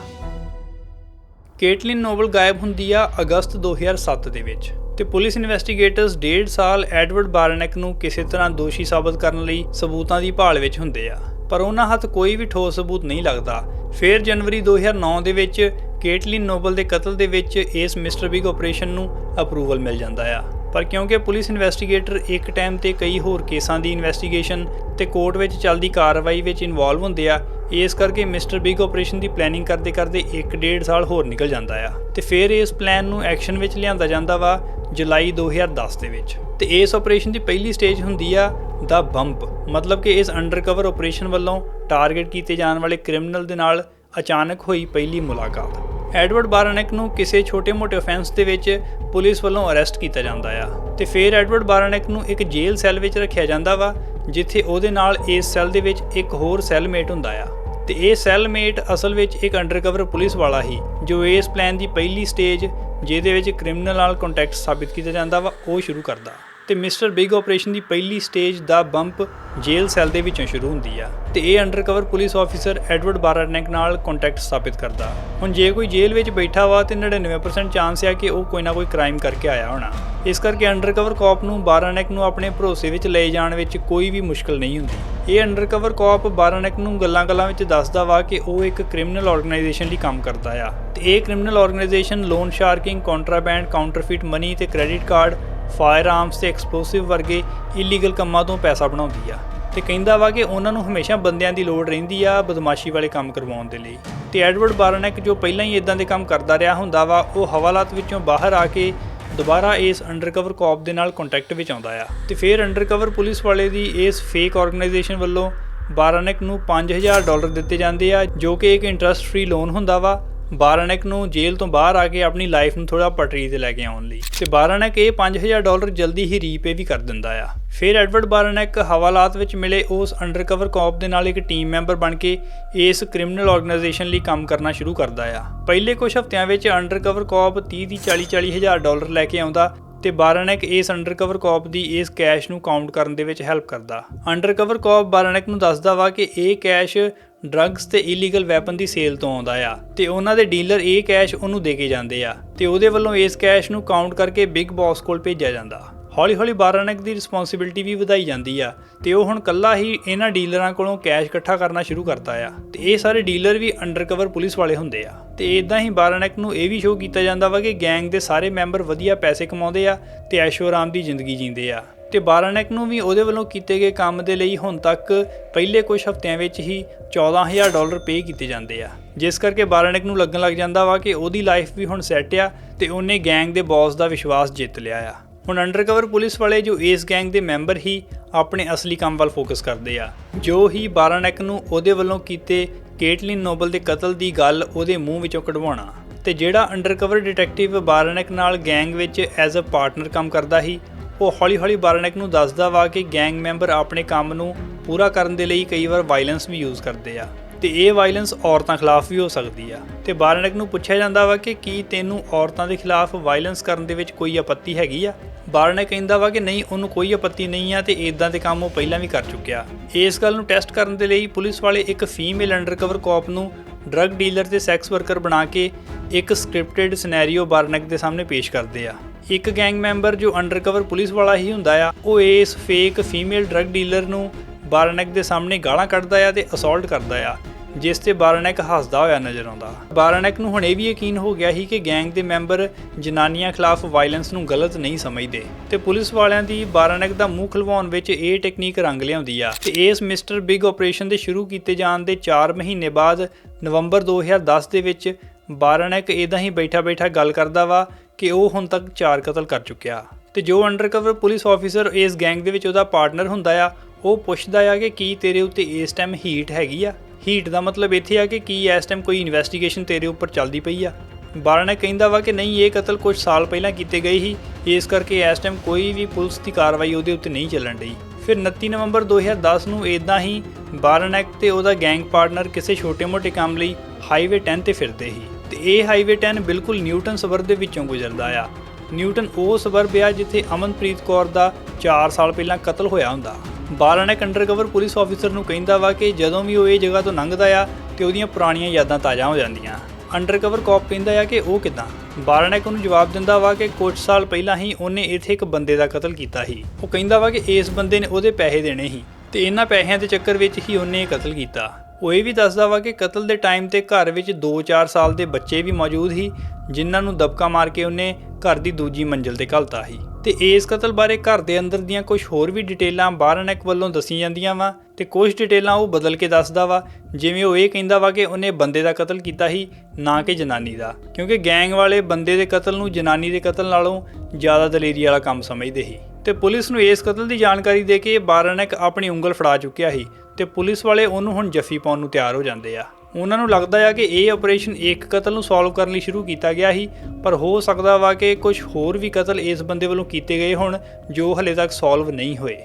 ਕੇਟਲਿਨ ਨੋਬਲ ਗਾਇਬ ਹੁੰਦੀ ਆ ਅਗਸਤ 2007 ਦੇ ਵਿੱਚ ਤੇ ਪੁਲਿਸ ਇਨਵੈਸਟੀਗੇਟਰਸ 1.5 ਸਾਲ ਐਡਵਰਡ ਬਾਰਨੈਕ ਨੂੰ ਕਿਸੇ ਤਰ੍ਹਾਂ ਦੋਸ਼ੀ ਸਾਬਤ ਕਰਨ ਲਈ ਸਬੂਤਾਂ ਦੀ ਭਾਲ ਵਿੱਚ ਹੁੰਦੇ ਆ, ਪਰ ਉਹਨਾਂ ਹੱਥ ਕੋਈ ਵੀ ਠੋਸ ਸਬੂਤ ਨਹੀਂ ਲੱਗਦਾ। ਫਿਰ ਜਨਵਰੀ 2009 ਦੇ ਵਿੱਚ ਕੇਟਲਿਨ ਨੋਬਲ ਦੇ ਕਤਲ ਦੇ ਵਿੱਚ ਇਸ ਮਿਸਟਰ ਬਿਗ ਆਪਰੇਸ਼ਨ ਨੂੰ ਅਪਰੂਵਲ ਮਿਲ ਜਾਂਦਾ ਆ, ਪਰ ਕਿਉਂਕਿ ਪੁਲਿਸ ਇਨਵੈਸਟੀਗੇਟਰ ਇੱਕ ਟਾਈਮ ਤੇ ਕਈ ਹੋਰ ਕੇਸਾਂ ਦੀ ਇਨਵੈਸਟੀਗੇਸ਼ਨ ਤੇ ਕੋਰਟ ਵਿੱਚ ਚੱਲਦੀ ਕਾਰਵਾਈ ਵਿੱਚ ਇਨਵੋਲਵ ਹੁੰਦੇ ਆ, ਇਸ ਕਰਕੇ ਮਿਸਟਰ ਬਿਗ ਆਪਰੇਸ਼ਨ ਦੀ ਪਲੈਨਿੰਗ ਕਰਦੇ ਕਰਦੇ 1.5 ਸਾਲ ਹੋਰ ਨਿਕਲ ਜਾਂਦਾ ਆ ਤੇ ਫਿਰ ਇਸ ਪਲਾਨ ਨੂੰ ਐਕਸ਼ਨ ਵਿੱਚ ਲਿਆਂਦਾ ਜਾਂਦਾ ਵਾ ਜੁਲਾਈ 2010 ਦੇ ਵਿੱਚ। ਤੇ ਇਸ ਆਪਰੇਸ਼ਨ ਦੀ ਪਹਿਲੀ ਸਟੇਜ ਹੁੰਦੀ ਆ ਦਾ ਬੰਪ, ਮਤਲਬ ਕਿ ਇਸ ਅੰਡਰਕਵਰ ਆਪਰੇਸ਼ਨ ਵੱਲੋਂ ਟਾਰਗੇਟ ਕੀਤੇ ਜਾਣ ਵਾਲੇ ਕ੍ਰਿਮੀਨਲ ਦੇ ਨਾਲ ਅਚਾਨਕ ਹੋਈ ਪਹਿਲੀ ਮੁਲਾਕਾਤ। ਐਡਵਰਡ ਬਾਰਨੈਕ ਨੂੰ ਕਿਸੇ ਛੋਟੇ-ਮੋਟੇ ਅਫੈਂਸ ਦੇ ਵਿੱਚ ਪੁਲਿਸ ਵੱਲੋਂ ਅਰੈਸਟ ਕੀਤਾ ਜਾਂਦਾ ਆ ਤੇ ਫਿਰ ਐਡਵਰਡ ਬਾਰਨੈਕ ਨੂੰ ਇੱਕ ਜੇਲ੍ਹ ਸੈੱਲ ਵਿੱਚ ਰੱਖਿਆ ਜਾਂਦਾ ਵਾ, ਜਿੱਥੇ ਉਹਦੇ ਨਾਲ ਇਸ ਸੈੱਲ ਦੇ ਵਿੱਚ ਇੱਕ ਹੋਰ ਸੈੱਲਮੇਟ ਹੁੰਦਾ ਆ ਤੇ ਇਹ ਸੈੱਲਮੇਟ ਅਸਲ ਵਿੱਚ ਇੱਕ ਅੰਡਰਕਵਰ ਪੁਲਿਸ ਵਾਲਾ ਹੀ, ਜੋ ਇਸ ਪਲਾਨ ਦੀ ਪਹਿਲੀ ਸਟੇਜ ਜਿਹਦੇ ਵਿੱਚ ਕ੍ਰਿਮੀਨਲ ਨਾਲ ਕੰਟੈਕਟ ਸਾਬਿਤ ਕੀਤਾ ਜਾਂਦਾ ਵਾ ਉਹ ਸ਼ੁਰੂ ਕਰਦਾ। ਤੇ ਮਿਸਟਰ ਬਿਗ ਆਪਰੇਸ਼ਨ ਦੀ ਪਹਿਲੀ ਸਟੇਜ ਦਾ ਬੰਪ ਜੇਲ੍ਹ ਸੈੱਲ ਦੇ ਵਿੱਚੋਂ ਸ਼ੁਰੂ ਹੁੰਦੀ ਆ ਤੇ ਇਹ ਅੰਡਰਕਵਰ ਪੁਲਿਸ ਆਫੀਸਰ ਐਡਵਰਡ ਬਾਰਨੈਕ ਨਾਲ ਕੰਟੈਕਟ ਸਥਾਪਿਤ ਕਰਦਾ। ਹੁਣ ਜੇ ਕੋਈ ਜੇਲ੍ਹ ਵਿੱਚ ਬੈਠਾ ਵਾ ਤੇ 99% ਚਾਂਸ ਆ ਕਿ ਉਹ ਕੋਈ ਨਾ ਕੋਈ ਕ੍ਰਾਈਮ ਕਰਕੇ ਆਇਆ ਹੋਣਾ, ਇਸ ਕਰਕੇ ਅੰਡਰਕਵਰ ਕਾਪ ਨੂੰ ਬਾਰਨੈਕ ਨੂੰ ਆਪਣੇ ਭਰੋਸੇ ਵਿੱਚ ਲਏ ਜਾਣ ਵਿੱਚ ਕੋਈ ਵੀ ਮੁਸ਼ਕਲ ਨਹੀਂ ਹੁੰਦੀ। ਇਹ ਅੰਡਰਕਵਰ ਕਾਪ ਬਾਰਨੈਕ ਨੂੰ ਗੱਲਾਂ-ਗੱਲਾਂ ਵਿੱਚ ਦੱਸਦਾ ਵਾ ਕਿ ਉਹ ਇੱਕ ਕ੍ਰਿਮੀਨਲ ਆਰਗੇਨਾਈਜੇਸ਼ਨ ਲਈ ਕੰਮ ਕਰਦਾ ਆ ਤੇ ਇਹ criminal organisation loan sharking, contraband, counterfeit money ਤੇ ਕ੍ਰੈਡਿਟ ਕਾਰਡ, ਫਾਇਰ ਆਰਮਸ ਤੇ ਐਕਸਪਲੋਸਿਵ ਵਰਗੇ ਇਲੀਗਲ ਕੰਮਾਂ ਤੋਂ ਪੈਸਾ ਬਣਾਉਂਦੀ ਆ ਤੇ ਕਹਿੰਦਾ ਵਾ ਕਿ ਉਹਨਾਂ ਨੂੰ ਹਮੇਸ਼ਾ ਬੰਦਿਆਂ ਦੀ ਲੋੜ ਰਹਿੰਦੀ ਆ ਬਦਮਾਸ਼ੀ ਵਾਲੇ ਕੰਮ ਕਰਵਾਉਣ ਦੇ ਲਈ। ਤੇ ਐਡਵਰਡ ਬਾਰਨੈਕ ਜੋ ਪਹਿਲਾਂ ਹੀ ਇਦਾਂ ਦੇ ਕੰਮ ਕਰਦਾ ਰਿਹਾ ਹੁੰਦਾ ਵਾ, ਉਹ ਹਵਾਲਾਤ ਵਿੱਚੋਂ ਬਾਹਰ ਆ ਕੇ ਦੁਬਾਰਾ ਇਸ ਅੰਡਰਕਵਰ ਕਾਪ ਦੇ ਨਾਲ ਕੰਟੈਕਟ ਵਿੱਚ ਆਉਂਦਾ ਆ ਤੇ ਫਿਰ ਅੰਡਰਕਵਰ ਪੁਲਿਸ ਵਾਲੇ ਦੀ ਇਸ ਫੇਕ ਆਰਗੇਨਾਈਜੇਸ਼ਨ ਵੱਲੋਂ ਬਾਰਨੈਕ ਨੂੰ $5000 ਦਿੱਤੇ ਜਾਂਦੇ ਆ, ਜੋ ਕਿ ਇੱਕ ਇੰਟਰਸਟ ਫ੍ਰੀ ਲੋਨ ਹੁੰਦਾ ਵਾ ਬਾਰਨੈਕ ਨੂੰ ਜੇਲ੍ਹ ਤੋਂ ਬਾਹਰ ਆ ਕੇ ਆਪਣੀ ਲਾਈਫ ਨੂੰ ਥੋੜਾ ਪਟੜੀ ਤੇ ਲੈ ਕੇ ਆਉਣ ਲਈ। ਤੇ ਬਾਰਨੈਕ ਇਹ $5000 ਜਲਦੀ ਹੀ ਰੀਪੇ ਵੀ ਕਰ ਦਿੰਦਾ ਆ। ਫਿਰ ਐਡਵਰਡ ਬਾਰਨੈਕ ਹਵਾਲਾਤ ਵਿੱਚ ਮਿਲੇ ਉਸ ਅੰਡਰਕਵਰ ਕਾਪ ਦੇ ਨਾਲ ਇੱਕ ਟੀਮ ਮੈਂਬਰ ਬਣ ਕੇ ਇਸ ਕ੍ਰਿਮੀਨਲ ਆਰਗੇਨਾਈਜੇਸ਼ਨ ਲਈ ਕੰਮ ਕਰਨਾ ਸ਼ੁਰੂ ਕਰਦਾ ਆ। ਪਹਿਲੇ ਕੁਝ ਹਫ਼ਤਿਆਂ ਵਿੱਚ ਅੰਡਰਕਵਰ ਕਾਪ 30-40 ਲੈ ਕੇ ਆਉਂਦਾ ਤੇ ਬਾਰਨੈਕ ਇਸ ਅੰਡਰਕਵਰ ਕਾਪ ਦੀ ਇਸ ਕੈਸ਼ ਨੂੰ ਕਾਊਂਟ ਕਰਨ ਦੇ ਵਿੱਚ ਹੈਲਪ ਕਰਦਾ। ਅੰਡਰਕਵਰ ਕਾਪ ਬਾਰਨੈਕ ਨੂੰ ਦੱਸਦਾ ਵਾ ਕਿ ਇਹ ਕੈਸ਼ ਡਰੱਗਸ ਤੇ ਇਲੀਗਲ ਵੈਪਨ ਦੀ ਸੇਲ ਤੋਂ ਆਉਂਦਾ ਆ ਤੇ ਉਹਨਾਂ ਦੇ ਡੀਲਰ ਇਹ ਕੈਸ਼ ਉਹਨੂੰ ਦੇ ਕੇ ਜਾਂਦੇ ਆ ਤੇ ਉਹਦੇ ਵੱਲੋਂ ਇਸ ਕੈਸ਼ ਨੂੰ ਕਾਊਂਟ ਕਰਕੇ ਬਿਗ ਬੌਸ ਕੋਲ ਭੇਜਿਆ ਜਾਂਦਾ। ਹੌਲੀ-ਹੌਲੀ ਬਾਰਨੈਕ ਦੀ ਰਿਸਪੌਂਸਿਬਿਲਟੀ ਵੀ ਵਧਾਈ ਜਾਂਦੀ ਆ ਤੇ ਉਹ ਹੁਣ ਕੱਲਾ ਹੀ ਇਹਨਾਂ ਡੀਲਰਾਂ ਕੋਲੋਂ ਕੈਸ਼ ਇਕੱਠਾ ਕਰਨਾ ਸ਼ੁਰੂ ਕਰਦਾ ਆ ਤੇ ਇਹ ਸਾਰੇ ਡੀਲਰ ਵੀ ਅੰਡਰਕਵਰ ਪੁਲਿਸ ਵਾਲੇ ਹੁੰਦੇ ਆ ਤੇ ਇਦਾਂ ਹੀ ਬਾਰਨੈਕ ਨੂੰ ਇਹ ਵੀ ਸ਼ੋਅ ਕੀਤਾ ਜਾਂਦਾ ਵਾ ਕਿ ਗੈਂਗ ਦੇ ਸਾਰੇ ਮੈਂਬਰ ਵਧੀਆ ਪੈਸੇ ਕਮਾਉਂਦੇ ਆ ਤੇ ਐਸ਼ੋ ਆਰਾਮ ਦੀ ਜ਼ਿੰਦਗੀ ਜੀਂਦੇ ਆ ਤੇ ਬਾਰਨੈਕ ਨੂੰ ਵੀ ਉਹਦੇ ਵੱਲੋਂ ਕੀਤੇ ਗਏ ਕੰਮ ਦੇ ਲਈ ਹੁਣ ਤੱਕ ਪਹਿਲੇ ਕੁਝ ਹਫ਼ਤਿਆਂ ਵਿੱਚ ਹੀ $14000 ਪੇ ਕੀਤੇ ਜਾਂਦੇ ਆ, ਜਿਸ ਕਰਕੇ ਬਾਰਨੈਕ ਨੂੰ ਲੱਗਣ ਲੱਗ ਜਾਂਦਾ ਵਾ ਕਿ ਉਹਦੀ ਲਾਈਫ ਵੀ ਹੁਣ ਸੈੱਟ ਆ ਤੇ ਉਹਨੇ ਗੈਂਗ ਦੇ ਬੌਸ ਦਾ ਵਿਸ਼ਵਾਸ ਜਿੱਤ ਲਿਆ ਆ। ਹੁਣ ਅੰਡਰਕਵਰ ਪੁਲਿਸ ਵਾਲੇ ਜੋ ਇਸ ਗੈਂਗ ਦੇ ਮੈਂਬਰ ਹੀ ਆਪਣੇ ਅਸਲੀ ਕੰਮ ਵੱਲ ਫੋਕਸ ਕਰਦੇ ਆ, ਜੋ ਹੀ ਬਾਰਨੈਕ ਨੂੰ ਉਹਦੇ ਵੱਲੋਂ ਕੀਤੇ ਕੇਟਲਿਨ ਨੋਬਲ ਦੇ ਕਤਲ ਦੀ ਗੱਲ ਉਹਦੇ ਮੂੰਹ ਵਿੱਚੋਂ ਕਢਵਾਉਣਾ। ਤੇ ਜਿਹੜਾ ਅੰਡਰਕਵਰ ਡਿਟੈਕਟਿਵ ਬਾਰਨੈਕ ਨਾਲ ਗੈਂਗ ਵਿੱਚ ਐਜ਼ ਅ ਪਾਰਟਨਰ ਕੰਮ ਕਰਦਾ ਸੀ, ਉਹ ਹੌਲੀ-ਹੌਲੀ ਬਾਰਨੈਕ ਨੂੰ ਦੱਸਦਾ ਵਾ ਕਿ ਗੈਂਗ ਮੈਂਬਰ ਆਪਣੇ ਕੰਮ ਨੂੰ ਪੂਰਾ ਕਰਨ ਦੇ ਲਈ ਕਈ ਵਾਰ ਵਾਇਲੈਂਸ ਵੀ ਯੂਜ਼ ਕਰਦੇ ਆ ਤੇ ਇਹ ਵਾਇਲੈਂਸ ਔਰਤਾਂ ਖਿਲਾਫ ਵੀ ਹੋ ਸਕਦੀ ਆ। ਤੇ ਬਾਰਨੈਕ ਨੂੰ ਪੁੱਛਿਆ ਜਾਂਦਾ ਵਾ ਕਿ ਕੀ ਤੈਨੂੰ ਔਰਤਾਂ ਦੇ ਖਿਲਾਫ ਵਾਇਲੈਂਸ ਕਰਨ ਦੇ ਵਿੱਚ ਕੋਈ ਆਪੱਤੀ ਹੈਗੀ ਆ? ਬਾਰਨੈਕ ਕਹਿੰਦਾ ਵਾ ਕਿ ਨਹੀਂ, ਉਹਨੂੰ ਕੋਈ ਆਪੱਤੀ ਨਹੀਂ ਆ ਤੇ ਇਦਾਂ ਦੇ ਕੰਮ ਉਹ ਪਹਿਲਾਂ ਵੀ ਕਰ ਚੁੱਕਿਆ। ਇਸ ਗੱਲ ਨੂੰ ਟੈਸਟ ਕਰਨ ਦੇ ਲਈ ਪੁਲਿਸ ਵਾਲੇ ਇੱਕ ਫੀਮੇਲ ਅੰਡਰਕਵਰ ਕਾਪ ਨੂੰ ਡਰੱਗ ਡੀਲਰ ਤੇ ਸੈਕਸ ਵਰਕਰ ਬਣਾ ਕੇ ਇੱਕ ਸਕ੍ਰਿਪਟਡ ਸਿਨੈਰੀਓ ਬਾਰਨੈਕ ਦੇ ਸਾਹਮਣੇ ਪੇਸ਼ ਕਰਦੇ ਆ। ਇੱਕ ਗੈਂਗ ਮੈਂਬਰ ਜੋ ਅੰਡਰਕਵਰ ਪੁਲਿਸ ਵਾਲਾ ਹੀ ਹੁੰਦਾ ਆ, ਉਹ ਇਸ ਫੇਕ ਫੀਮੇਲ ਡਰੱਗ ਡੀਲਰ ਨੂੰ ਬਾਰਨੈਕ ਦੇ ਸਾਹਮਣੇ ਗਾਲਾਂ ਕੱਢਦਾ ਆ ਤੇ ਅਸੌਲਟ ਕਰਦਾ ਆ, ਜਿਸ ਤੇ ਬਾਰਨੈਕ ਹੱਸਦਾ ਹੋਇਆ ਨਜ਼ਰ ਆਉਂਦਾ। ਬਾਰਨੈਕ ਨੂੰ ਹੁਣ ਇਹ ਵੀ ਯਕੀਨ ਹੋ ਗਿਆ ਸੀ ਕਿ ਗੈਂਗ ਦੇ ਮੈਂਬਰ ਜਨਾਨੀਆਂ ਖਿਲਾਫ ਵਾਇਲੈਂਸ ਨੂੰ ਗਲਤ ਨਹੀਂ ਸਮਝਦੇ ਤੇ ਪੁਲਿਸ ਵਾਲਿਆਂ ਦੀ ਬਾਰਨੈਕ ਦਾ ਮੂੰਹ ਖੁਲਵਾਉਣ ਵਿੱਚ ਇਹ ਟੈਕਨੀਕ ਰੰਗ ਲਿਆਉਂਦੀ ਆ। ਤੇ ਇਸ ਮਿਸਟਰ ਬਿਗ ਆਪਰੇਸ਼ਨ ਦੇ ਸ਼ੁਰੂ ਕੀਤੇ ਜਾਣ ਦੇ 4 ਮਹੀਨੇ ਬਾਅਦ ਨਵੰਬਰ 2010 ਦੇ ਵਿੱਚ ਬਾਰਨੈਕ ਇਦਾਂ ਹੀ ਬੈਠਾ ਗੱਲ ਕਰਦਾ ਵਾ ਕਿ ਉਹ ਹੁਣ ਤੱਕ 4 ਕਤਲ ਕਰ ਚੁੱਕਿਆ। ਤੇ ਜੋ ਅੰਡਰਕਵਰ ਪੁਲਿਸ ਆਫੀਸਰ ਇਸ ਗੈਂਗ ਦੇ ਵਿੱਚ ਉਹਦਾ ਪਾਰਟਨਰ ਹੁੰਦਾ ਆ, ਉਹ ਪੁੱਛਦਾ ਆ ਕਿ ਕੀ ਤੇਰੇ ਉੱਤੇ ਇਸ ਟਾਈਮ ਹੀਟ ਹੈਗੀ ਆ? ਹੀਟ ਦਾ ਮਤਲਬ ਇੱਥੇ ਆ ਕਿ ਕੀ ਇਸ ਟਾਈਮ ਕੋਈ ਇਨਵੈਸਟੀਗੇਸ਼ਨ ਤੇਰੇ ਉੱਪਰ ਚੱਲਦੀ ਪਈ ਆ? ਬਾਰਨੈਕ ਕਹਿੰਦਾ ਵਾ ਕਿ ਨਹੀਂ, ਇਹ ਕਤਲ ਕੁਝ ਸਾਲ ਪਹਿਲਾਂ ਕੀਤੇ ਗਏ ਸੀ, ਇਸ ਕਰਕੇ ਇਸ ਟਾਈਮ ਕੋਈ ਵੀ ਪੁਲਿਸ ਦੀ ਕਾਰਵਾਈ ਉਹਦੇ ਉੱਤੇ ਨਹੀਂ ਚੱਲਣ ਡਈ। ਫਿਰ 29 ਨਵੰਬਰ 2010 ਨੂੰ ਇਦਾਂ ਹੀ ਬਾਰਨੈਕ ਤੇ ਉਹਦਾ ਗੈਂਗ ਪਾਰਟਨਰ ਕਿਸੇ ਛੋਟੇ-ਮੋਟੇ ਕੰਮ ਲਈ ਹਾਈਵੇ 10 ਤੇ ਫਿਰਦੇ ਸੀ ਤੇ ਇਹ ਹਾਈਵੇ 10 ਬਿਲਕੁਲ ਨਿਊਟਨ ਸਬਰ ਦੇ ਵਿੱਚੋਂ ਗੁਜ਼ਰਦਾ ਆ ਨਿਊਟਨ ਉਹ ਸਬਰਬ ਆ ਜਿੱਥੇ ਅਮਨਪ੍ਰੀਤ ਕੌਰ ਦਾ 4 ਸਾਲ ਪਹਿਲਾਂ ਕਤਲ ਹੋਇਆ ਹੁੰਦਾ। ਬਾਰਾਨੈਕ ਅੰਡਰਕਵਰ ਪੁਲਿਸ ਆਫੀਸਰ ਨੂੰ ਕਹਿੰਦਾ ਵਾ ਕਿ ਜਦੋਂ ਵੀ ਉਹ ਇਹ ਜਗ੍ਹਾ ਤੋਂ ਲੰਘਦਾ ਆ ਤੇ ਉਹਦੀਆਂ ਪੁਰਾਣੀਆਂ ਯਾਦਾਂ ਤਾਜ਼ਾ ਹੋ ਜਾਂਦੀਆਂ। ਅੰਡਰਕਵਰ ਕੌਪ ਕਹਿੰਦਾ ਆ ਕਿ ਉਹ ਕਿੱਦਾਂ। ਬਾਰਾਨੈਕ ਉਹਨੂੰ ਜਵਾਬ ਦਿੰਦਾ ਵਾ ਕਿ ਕੁਝ ਸਾਲ ਪਹਿਲਾਂ ਹੀ ਉਹਨੇ ਇੱਥੇ ਇੱਕ ਬੰਦੇ ਦਾ ਕਤਲ ਕੀਤਾ ਸੀ। ਉਹ ਕਹਿੰਦਾ ਵਾ ਕਿ ਇਸ ਬੰਦੇ ਨੇ ਉਹਦੇ ਪੈਸੇ ਦੇਣੇ ਸੀ ਤੇ ਇਹਨਾਂ ਪੈਸਿਆਂ ਦੇ ਚੱਕਰ ਵਿੱਚ ਹੀ ਉਹਨੇ ਇਹ ਕਤਲ ਕੀਤਾ। ਉਹ ਇਹ ਵੀ ਦੱਸਦਾ ਵਾ ਕਿ ਕਤਲ ਦੇ ਟਾਈਮ ਤੇ ਘਰ ਵਿੱਚ 2-4 ਸਾਲ ਦੇ ਬੱਚੇ ਵੀ ਮੌਜੂਦ ਸੀ ਜਿਨ੍ਹਾਂ ਨੂੰ ਦਬਕਾ ਮਾਰ ਕੇ ਉਹਨੇ ਘਰ ਦੀ ਦੂਜੀ ਮੰਜ਼ਿਲ ਤੇ ਘੱਲਤਾ ਸੀ। ਤੇ ਇਸ ਕਤਲ ਬਾਰੇ ਘਰ ਦੇ ਅੰਦਰ ਦੀਆਂ ਕੁਝ ਹੋਰ ਵੀ ਡਿਟੇਲਾਂ ਬਾਰਾਨੈਕ ਵੱਲੋਂ ਦੱਸੀਆਂ ਜਾਂਦੀਆਂ ਵਾ ਤੇ ਕੁਝ ਡਿਟੇਲਾਂ ਉਹ ਬਦਲ ਕੇ ਦੱਸਦਾ ਵਾ। ਜਿਵੇਂ ਉਹ ਇਹ ਕਹਿੰਦਾ ਵਾ ਕਿ ਉਹਨੇ ਬੰਦੇ ਦਾ ਕਤਲ ਕੀਤਾ ਸੀ ਨਾ ਕਿ ਜਨਾਨੀ ਦਾ, ਕਿਉਂਕਿ ਗੈਂਗ ਵਾਲੇ ਬੰਦੇ ਦੇ ਕਤਲ ਨੂੰ ਜਨਾਨੀ ਦੇ ਕਤਲ ਨਾਲੋਂ ਜ਼ਿਆਦਾ ਦਲੇਰੀ ਵਾਲਾ ਕੰਮ ਸਮਝਦੇ ਸੀ। ਤੇ ਪੁਲਿਸ ਨੂੰ ਇਸ ਕਤਲ ਦੀ ਜਾਣਕਾਰੀ ਦੇ ਕੇ ਬਾਰਾਨੈਕ ਆਪਣੀ ਉਂਗਲ ਫੜਾ ਚੁੱਕਿਆ ਸੀ ਤੇ ਪੁਲਿਸ ਵਾਲੇ ਉਹਨੂੰ ਹੁਣ ਜੱਫੀ ਪਾਉਣ ਨੂੰ ਤਿਆਰ ਹੋ ਜਾਂਦੇ ਆ। ਉਹਨਾਂ ਨੂੰ ਲੱਗਦਾ ਆ ਕਿ ਇਹ ਆਪਰੇਸ਼ਨ ਇੱਕ ਕਤਲ ਨੂੰ ਸੋਲਵ ਕਰਨ ਲਈ ਸ਼ੁਰੂ ਕੀਤਾ ਗਿਆ ਸੀ, ਪਰ ਹੋ ਸਕਦਾ ਵਾ ਕਿ ਕੁਝ ਹੋਰ ਵੀ ਕਤਲ ਇਸ ਬੰਦੇ ਵੱਲੋਂ ਕੀਤੇ ਗਏ ਹੋਣ ਜੋ ਹਲੇ ਤੱਕ ਸੋਲਵ ਨਹੀਂ ਹੋਏ।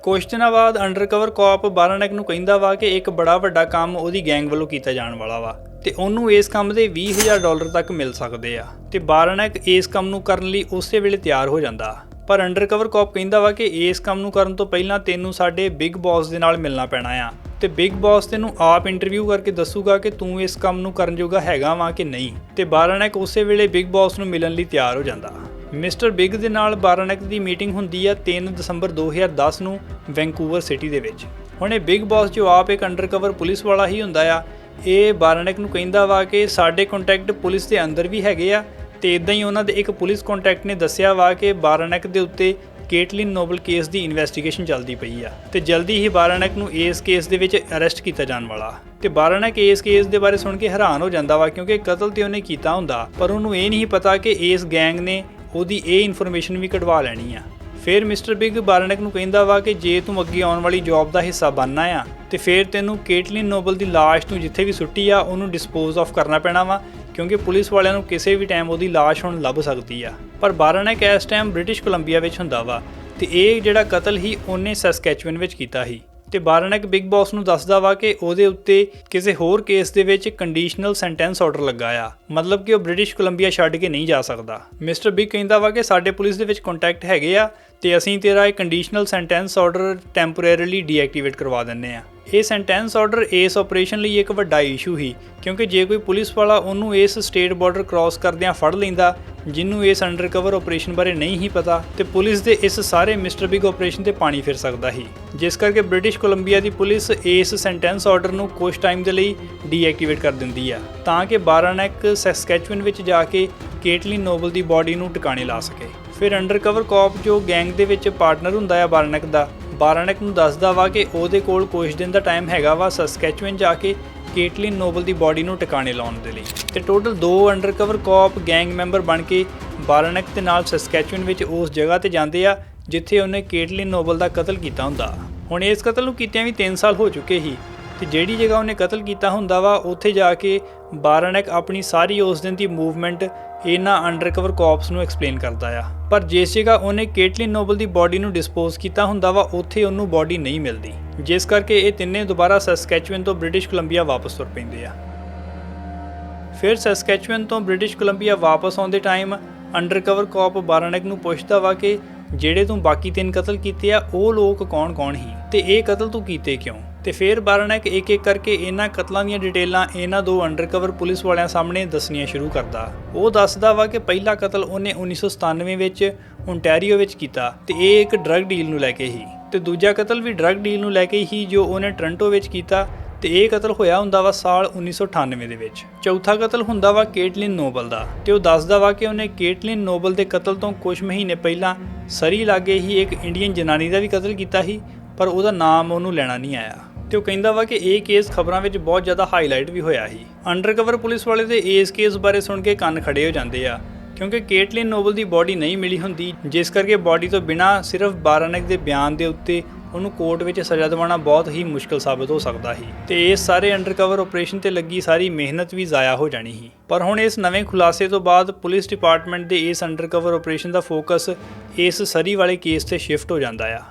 ਕੁਝ ਦਿਨਾਂ ਬਾਅਦ ਅੰਡਰਕਵਰ ਕੌਪ ਬਾਰਾਨੈਕ ਨੂੰ ਕਹਿੰਦਾ ਵਾ ਕਿ ਇੱਕ ਬੜਾ ਵੱਡਾ ਕੰਮ ਉਹਦੀ ਗੈਂਗ ਵੱਲੋਂ ਕੀਤਾ ਜਾਣ ਵਾਲਾ ਵਾ ਤੇ ਉਹਨੂੰ ਇਸ ਕੰਮ ਦੇ $20,000 ਤੱਕ ਮਿਲ ਸਕਦੇ ਆ। ਤੇ ਬਾਰਾਨੈਕ ਇਸ ਕੰਮ ਨੂੰ ਕਰਨ ਲਈ ਉਸੇ ਵੇਲੇ ਤਿਆਰ ਹੋ ਜਾਂਦਾ। ਪਰ ਅੰਡਰਕਵਰ ਕੌਪ ਕਹਿੰਦਾ ਵਾ ਕਿ ਇਸ ਕੰਮ ਨੂੰ ਕਰਨ ਤੋਂ ਪਹਿਲਾਂ ਤੈਨੂੰ ਸਾਡੇ ਬਿਗ ਬੌਸ ਦੇ ਨਾਲ ਮਿਲਣਾ ਪੈਣਾ ਆ ਤੇ ਬਿਗ ਬੌਸ ਤੈਨੂੰ ਆਪ ਇੰਟਰਵਿਊ ਕਰਕੇ ਦੱਸੂਗਾ ਕਿ ਤੂੰ ਇਸ ਕੰਮ ਨੂੰ ਕਰਨ ਜੋਗਾ ਹੈਗਾ ਵਾ ਕਿ ਨਹੀਂ। ਤੇ ਬਾਰਾਨੈਕ ਉਸੇ ਵੇਲੇ ਬਿਗ ਬੌਸ ਨੂੰ ਮਿਲਣ ਲਈ ਤਿਆਰ ਹੋ ਜਾਂਦਾ। ਮਿਸਟਰ ਬਿਗ ਦੇ ਨਾਲ ਬਾਰਾਨੈਕ ਦੀ ਮੀਟਿੰਗ ਹੁੰਦੀ ਆ 3 ਦਸੰਬਰ 2010 ਨੂੰ ਵੈਂਕੂਵਰ ਸਿਟੀ ਦੇ ਵਿੱਚ। ਹੁਣ ਇਹ ਬਿਗ ਬੌਸ ਜੋ ਆਪ ਇੱਕ ਅੰਡਰਕਵਰ ਪੁਲਿਸ ਵਾਲਾ ਹੀ ਹੁੰਦਾ ਆ, ਇਹ ਬਾਰਾਨੈਕ ਨੂੰ ਕਹਿੰਦਾ ਵਾ ਕਿ ਸਾਡੇ ਕੰਟੈਕਟ ਪੁਲਿਸ ਦੇ ਅੰਦਰ ਵੀ ਹੈਗੇ ਆ ਤੇ ਇਦਾਂ ਹੀ ਉਹਨਾਂ ਦੇ ਇੱਕ ਪੁਲਿਸ ਕੰਟੈਕਟ ਨੇ ਦੱਸਿਆ ਵਾ ਕਿ ਬਾਰਾਨੈਕ ਦੇ ਉੱਤੇ ਕੇਟਲਿਨ ਨੋਬਲ ਕੇਸ ਦੀ ਇਨਵੈਸਟੀਗੇਸ਼ਨ ਚੱਲਦੀ ਪਈ ਆ ਤੇ ਜਲਦੀ ਹੀ ਬਾਰਾਨੈਕ ਨੂੰ ਇਸ ਕੇਸ ਦੇ ਵਿੱਚ ਅਰੈਸਟ ਕੀਤਾ ਜਾਣ ਵਾਲਾ। ਤੇ ਬਾਰਾਨੈਕ ਇਸ ਕੇਸ ਦੇ ਬਾਰੇ ਸੁਣ ਕੇ ਹੈਰਾਨ ਹੋ ਜਾਂਦਾ ਵਾ, ਕਿਉਂਕਿ ਕਤਲ ਤੇ ਉਹਨੇ ਕੀਤਾ ਹੁੰਦਾ ਪਰ ਉਹਨੂੰ ਇਹ ਨਹੀਂ ਪਤਾ ਕਿ ਇਸ ਗੈਂਗ ਨੇ ਉਹਦੀ ਇਹ ਇਨਫੋਰਮੇਸ਼ਨ ਵੀ ਕਢਵਾ ਲੈਣੀ ਆ। ਫਿਰ ਮਿਸਟਰ ਬਿਗ ਬਾਰਾਨੈਕ ਨੂੰ ਕਹਿੰਦਾ ਵਾ ਕਿ ਜੇ ਤੂੰ ਅੱਗੇ ਆਉਣ ਵਾਲੀ ਜੌਬ ਦਾ ਹਿੱਸਾ ਬਣਨਾ ਆ ਤੇ ਫਿਰ ਤੈਨੂੰ ਕੇਟਲਿਨ ਨੋਬਲ ਦੀ ਲਾਸ਼ ਨੂੰ ਜਿੱਥੇ ਵੀ ਸੁੱਟੀ ਆ ਉਹਨੂੰ ਡਿਸਪੋਜ਼ ਆਫ ਕਰਨਾ ਪੈਣਾ ਵਾ, ਕਿਉਂਕਿ ਪੁਲਿਸ ਵਾਲਿਆਂ ਨੂੰ ਕਿਸੇ ਵੀ ਟਾਈਮ ਉਹਦੀ ਲਾਸ਼ ਹੁਣ ਲੱਭ ਸਕਦੀ ਆ। ਪਰ ਬਾਰਾਨੈਕ ਇਸ ਟਾਈਮ ਬ੍ਰਿਟਿਸ਼ ਕੋਲੰਬੀਆ ਵਿੱਚ ਹੁੰਦਾ ਵਾ ਤੇ ਇਹ ਜਿਹੜਾ ਕਤਲ ਹੀ ਉਹਨੇ ਸੈਸਕੈਚੁਅਨ ਵਿੱਚ ਕੀਤਾ ਸੀ। ਤੇ ਬਾਰਾਨੈਕ ਬਿਗ ਬੌਸ ਨੂੰ ਦੱਸਦਾ ਵਾ ਕਿ ਉਹਦੇ ਉੱਤੇ ਕਿਸੇ ਹੋਰ ਕੇਸ ਦੇ ਵਿੱਚ ਕੰਡੀਸ਼ਨਲ ਸੈਂਟੈਂਸ ਆਰਡਰ ਲੱਗਾ ਆ, ਮਤਲਬ ਕਿ ਉਹ ਬ੍ਰਿਟਿਸ਼ ਕੋਲੰਬੀਆ ਛੱਡ ਕੇ ਨਹੀਂ ਜਾ ਸਕਦਾ। ਮਿਸਟਰ ਬਿਗ ਕਹਿੰਦਾ ਵਾ ਕਿ ਸਾਡੇ ਪੁਲਿਸ ਦੇ ਵਿੱਚ ਕੰਟੈਕਟ ਹੈਗੇ ਆ ਤੇ ਅਸੀਂ ਤੇਰਾ ਇਹ ਕੰਡੀਸ਼ਨਲ ਸੈਂਟੈਂਸ ਆਰਡਰ ਟੈਂਪੋਰੇਰੀਲੀ ਡੀਐਕਟੀਵੇਟ ਕਰਵਾ ਦਿੰਨੇ ਆ। ਇਹ ਸੈਂਟੈਂਸ ਆਰਡਰ ਇਸ ਆਪਰੇਸ਼ਨ ਲਈ ਇੱਕ ਵੱਡਾ ਇਸ਼ੂ ਸੀ, ਕਿਉਂਕਿ ਜੇ ਕੋਈ ਪੁਲਿਸ ਵਾਲਾ ਉਹਨੂੰ ਇਸ ਸਟੇਟ ਬਾਰਡਰ ਕ੍ਰਾਸ ਕਰਦਿਆਂ ਫੜ ਲੈਂਦਾ ਜਿਹਨੂੰ ਇਸ ਅੰਡਰਕਵਰ ਆਪਰੇਸ਼ਨ ਬਾਰੇ ਨਹੀਂ ਹੀ ਪਤਾ ਤੇ ਪੁਲਿਸ ਦੇ ਇਸ ਸਾਰੇ ਮਿਸਟਰ ਬਿਗ ਆਪਰੇਸ਼ਨ ਤੇ ਪਾਣੀ ਫਿਰ ਸਕਦਾ ਸੀ। ਜਿਸ ਕਰਕੇ ਬ੍ਰਿਟਿਸ਼ ਕੋਲੰਬੀਆ ਦੀ ਪੁਲਿਸ ਇਸ ਸੈਂਟੈਂਸ ਆਰਡਰ ਨੂੰ ਕੁਝ ਟਾਈਮ ਦੇ ਲਈ ਡੀਐਕਟੀਵੇਟ ਕਰ ਦਿੰਦੀ ਆ ਤਾਂ ਕਿ ਬਾਰਾਨੈਕ ਸੈਸਕੈਚੁਅਨ ਵਿੱਚ ਜਾ ਕੇ ਕੇਟਲਿਨ ਨੋਬਲ ਦੀ ਬਾਡੀ ਨੂੰ ਟਿਕਾਣੇ ਲਾ ਸਕੇ। ਫਿਰ ਅੰਡਰਕਵਰ ਕੌਪ ਜੋ ਗੈਂਗ ਦੇ ਵਿੱਚ ਪਾਰਟਨਰ ਹੁੰਦਾ ਆ ਬਾਰਾਨੈਕ ਦਾ, ਬਾਰਾਨੈਕ ਨੂੰ ਦੱਸਦਾ ਵਾ ਕਿ ਉਹਦੇ ਕੋਲ ਕੁਝ ਦਿਨ ਦਾ ਟਾਈਮ ਹੈਗਾ ਵਾ ਸਸਕੈਚੁਅਨ ਜਾ ਕੇ ਕੇਟਲਿਨ ਨੋਬਲ ਦੀ ਬਾਡੀ ਨੂੰ ਟਿਕਾਣੇ ਲਾਉਣ ਦੇ ਲਈ। ਤੇ ਟੋਟਲ 2 ਅੰਡਰਕਵਰ ਕੌਪ ਗੈਂਗ ਮੈਂਬਰ ਬਣ ਕੇ ਬਾਰਾਨੈਕ ਦੇ ਨਾਲ ਸਸਕੈਚੁਅਨ ਵਿੱਚ ਉਸ ਜਗ੍ਹਾ ਤੇ ਜਾਂਦੇ ਆ ਜਿੱਥੇ ਉਹਨੇ ਕੇਟਲਿਨ ਨੋਬਲ ਦਾ ਕਤਲ ਕੀਤਾ ਹੁੰਦਾ। ਹੁਣ ਇਸ ਕਤਲ ਨੂੰ ਕੀਤਿਆਂ ਵੀ 3 ਸਾਲ ਹੋ ਚੁੱਕੇ ਸੀ ਤੇ ਜਿਹੜੀ ਜਗ੍ਹਾ ਉਹਨੇ ਕਤਲ ਕੀਤਾ ਹੁੰਦਾ ਵਾ ਉੱਥੇ ਜਾ ਕੇ ਬਾਰਾਨੈਕ ਆਪਣੀ ਸਾਰੀ ਉਸ ਦਿਨ ਦੀ ਮੂਵਮੈਂਟ ਇਹਨਾਂ ਅੰਡਰਕਵਰ ਕੌਪਸ ਨੂੰ ਐਕਸਪਲੇਨ ਕਰਦਾ ਆ। ਪਰ ਜਿਸ ਜਗ੍ਹਾ ਉਹਨੇ ਕੇਟਲਿਨ ਨੋਬਲ ਦੀ ਬਾਡੀ ਨੂੰ ਡਿਸਪੋਜ਼ ਕੀਤਾ ਹੁੰਦਾ ਵਾ ਉੱਥੇ ਉਹਨੂੰ ਬਾਡੀ ਨਹੀਂ ਮਿਲਦੀ, ਜਿਸ ਕਰਕੇ ਇਹ ਤਿੰਨੇ ਦੁਬਾਰਾ ਸਸਕੈਚੁਅਨ ਤੋਂ ਬ੍ਰਿਟਿਸ਼ ਕੋਲੰਬੀਆ ਵਾਪਸ ਤੁਰ ਪੈਂਦੇ ਆ। ਫਿਰ ਸਸਕੈਚੁਅਨ ਤੋਂ ਬ੍ਰਿਟਿਸ਼ ਕੋਲੰਬੀਆ ਵਾਪਸ ਆਉਂਦੇ ਟਾਈਮ ਅੰਡਰਕਵਰ ਕੌਪ ਬਾਰਾਨੈਕ ਨੂੰ ਪੁੱਛਦਾ ਵਾ ਕਿ ਜਿਹੜੇ ਤੂੰ ਬਾਕੀ 3 ਕਤਲ ਕੀਤੇ ਆ ਉਹ ਲੋਕ ਕੌਣ-ਕੌਣ ਸੀ ਤੇ ਇਹ ਕਤਲ ਤੂੰ ਕੀਤੇ ਕਿਉਂ। ਤੇ ਫਿਰ ਬਾਰਾਨੈਕ ਇੱਕ-ਇੱਕ ਕਰਕੇ ਇਹਨਾਂ ਕਤਲਾਂ ਦੀਆਂ ਡਿਟੇਲਾਂ ਇਹਨਾਂ 2 ਅੰਡਰਕਵਰ ਪੁਲਿਸ ਵਾਲਿਆਂ ਸਾਹਮਣੇ ਦੱਸਣੀਆਂ ਸ਼ੁਰੂ ਕਰਦਾ। ਉਹ ਦੱਸਦਾ ਵਾ ਕਿ ਪਹਿਲਾ ਕਤਲ ਉਹਨੇ 1997 ਵਿੱਚ ਓਨਟਾਰੀਓ ਵਿੱਚ ਕੀਤਾ ਤੇ ਇਹ ਇੱਕ ਡਰੱਗ ਡੀਲ ਨੂੰ ਲੈ ਕੇ ਸੀ ਤੇ ਦੂਜਾ ਕਤਲ ਵੀ ਡਰੱਗ ਡੀਲ ਨੂੰ ਲੈ ਕੇ ਹੀ ਜੋ ਉਹਨੇ ਟੋਰਾਂਟੋ ਵਿੱਚ ਕੀਤਾ ਤੇ ਇਹ ਕਤਲ ਹੋਇਆ ਹੁੰਦਾ ਵਾ ਸਾਲ 1998 ਦੇ ਵਿੱਚ। ਚੌਥਾ ਕਤਲ ਹੁੰਦਾ ਵਾ ਕੇਟਲਿਨ ਨੋਬਲ ਦਾ ਤੇ ਉਹ ਦੱਸਦਾ ਵਾ ਕਿ ਉਹਨੇ ਕੇਟਲਿਨ ਨੋਬਲ ਦੇ ਕਤਲ ਤੋਂ ਕੁਝ ਮਹੀਨੇ ਪਹਿਲਾਂ ਸਰੀ ਲਾਗੇ ਹੀ ਇੱਕ ਇੰਡੀਅਨ ਜਨਾਨੀ ਦਾ ਵੀ ਕਤਲ ਕੀਤਾ ਸੀ, ਪਰ ਉਹਦਾ ਨਾਮ ਉਹਨੂੰ ਲੈਣਾ ਨਹੀਂ ਆਇਆ। ਤੇ ਉਹ ਕਹਿੰਦਾ ਵਾ ਕਿ ਇਹ ਕੇਸ ਖਬਰਾਂ ਵਿੱਚ ਬਹੁਤ ਜ਼ਿਆਦਾ ਹਾਈਲਾਈਟ ਵੀ ਹੋਇਆ ਸੀ। ਅੰਡਰਕਵਰ ਪੁਲਿਸ ਵਾਲੇ ਤੇ ਇਸ ਕੇਸ ਬਾਰੇ ਸੁਣ ਕੇ ਕੰਨ ਖੜੇ ਹੋ ਜਾਂਦੇ ਆ, ਕਿਉਂਕਿ ਕੇਟਲਿਨ ਨੋਬਲ ਦੀ ਬਾਡੀ ਨਹੀਂ ਮਿਲੀ ਹੁੰਦੀ, ਜਿਸ ਕਰਕੇ ਬਾਡੀ ਤੋਂ ਬਿਨਾਂ ਸਿਰਫ ਬਾਰਾਨੈਕ ਦੇ ਬਿਆਨ ਦੇ ਉੱਤੇ ਉਹਨੂੰ ਕੋਰਟ ਵਿੱਚ ਸਜ਼ਾ ਦਿਵਾਉਣਾ ਬਹੁਤ ਹੀ ਮੁਸ਼ਕਲ ਸਾਬਤ ਹੋ ਸਕਦਾ ਸੀ ਤੇ ਇਸ ਸਾਰੇ ਅੰਡਰਕਵਰ ਆਪਰੇਸ਼ਨ ਤੇ ਲੱਗੀ ਸਾਰੀ ਮਿਹਨਤ ਵੀ ਜ਼ਾਇਆ ਹੋ ਜਾਣੀ ਸੀ। ਪਰ ਹੁਣ ਇਸ ਨਵੇਂ ਖੁਲਾਸੇ ਤੋਂ ਬਾਅਦ ਪੁਲਿਸ ਡਿਪਾਰਟਮੈਂਟ ਦੇ ਇਸ ਅੰਡਰਕਵਰ ਆਪਰੇਸ਼ਨ ਦਾ ਫੋਕਸ ਇਸ ਸਰੀ ਵਾਲੇ ਕੇਸ ਤੇ ਸ਼ਿਫਟ ਹੋ ਜਾਂਦਾ ਆ।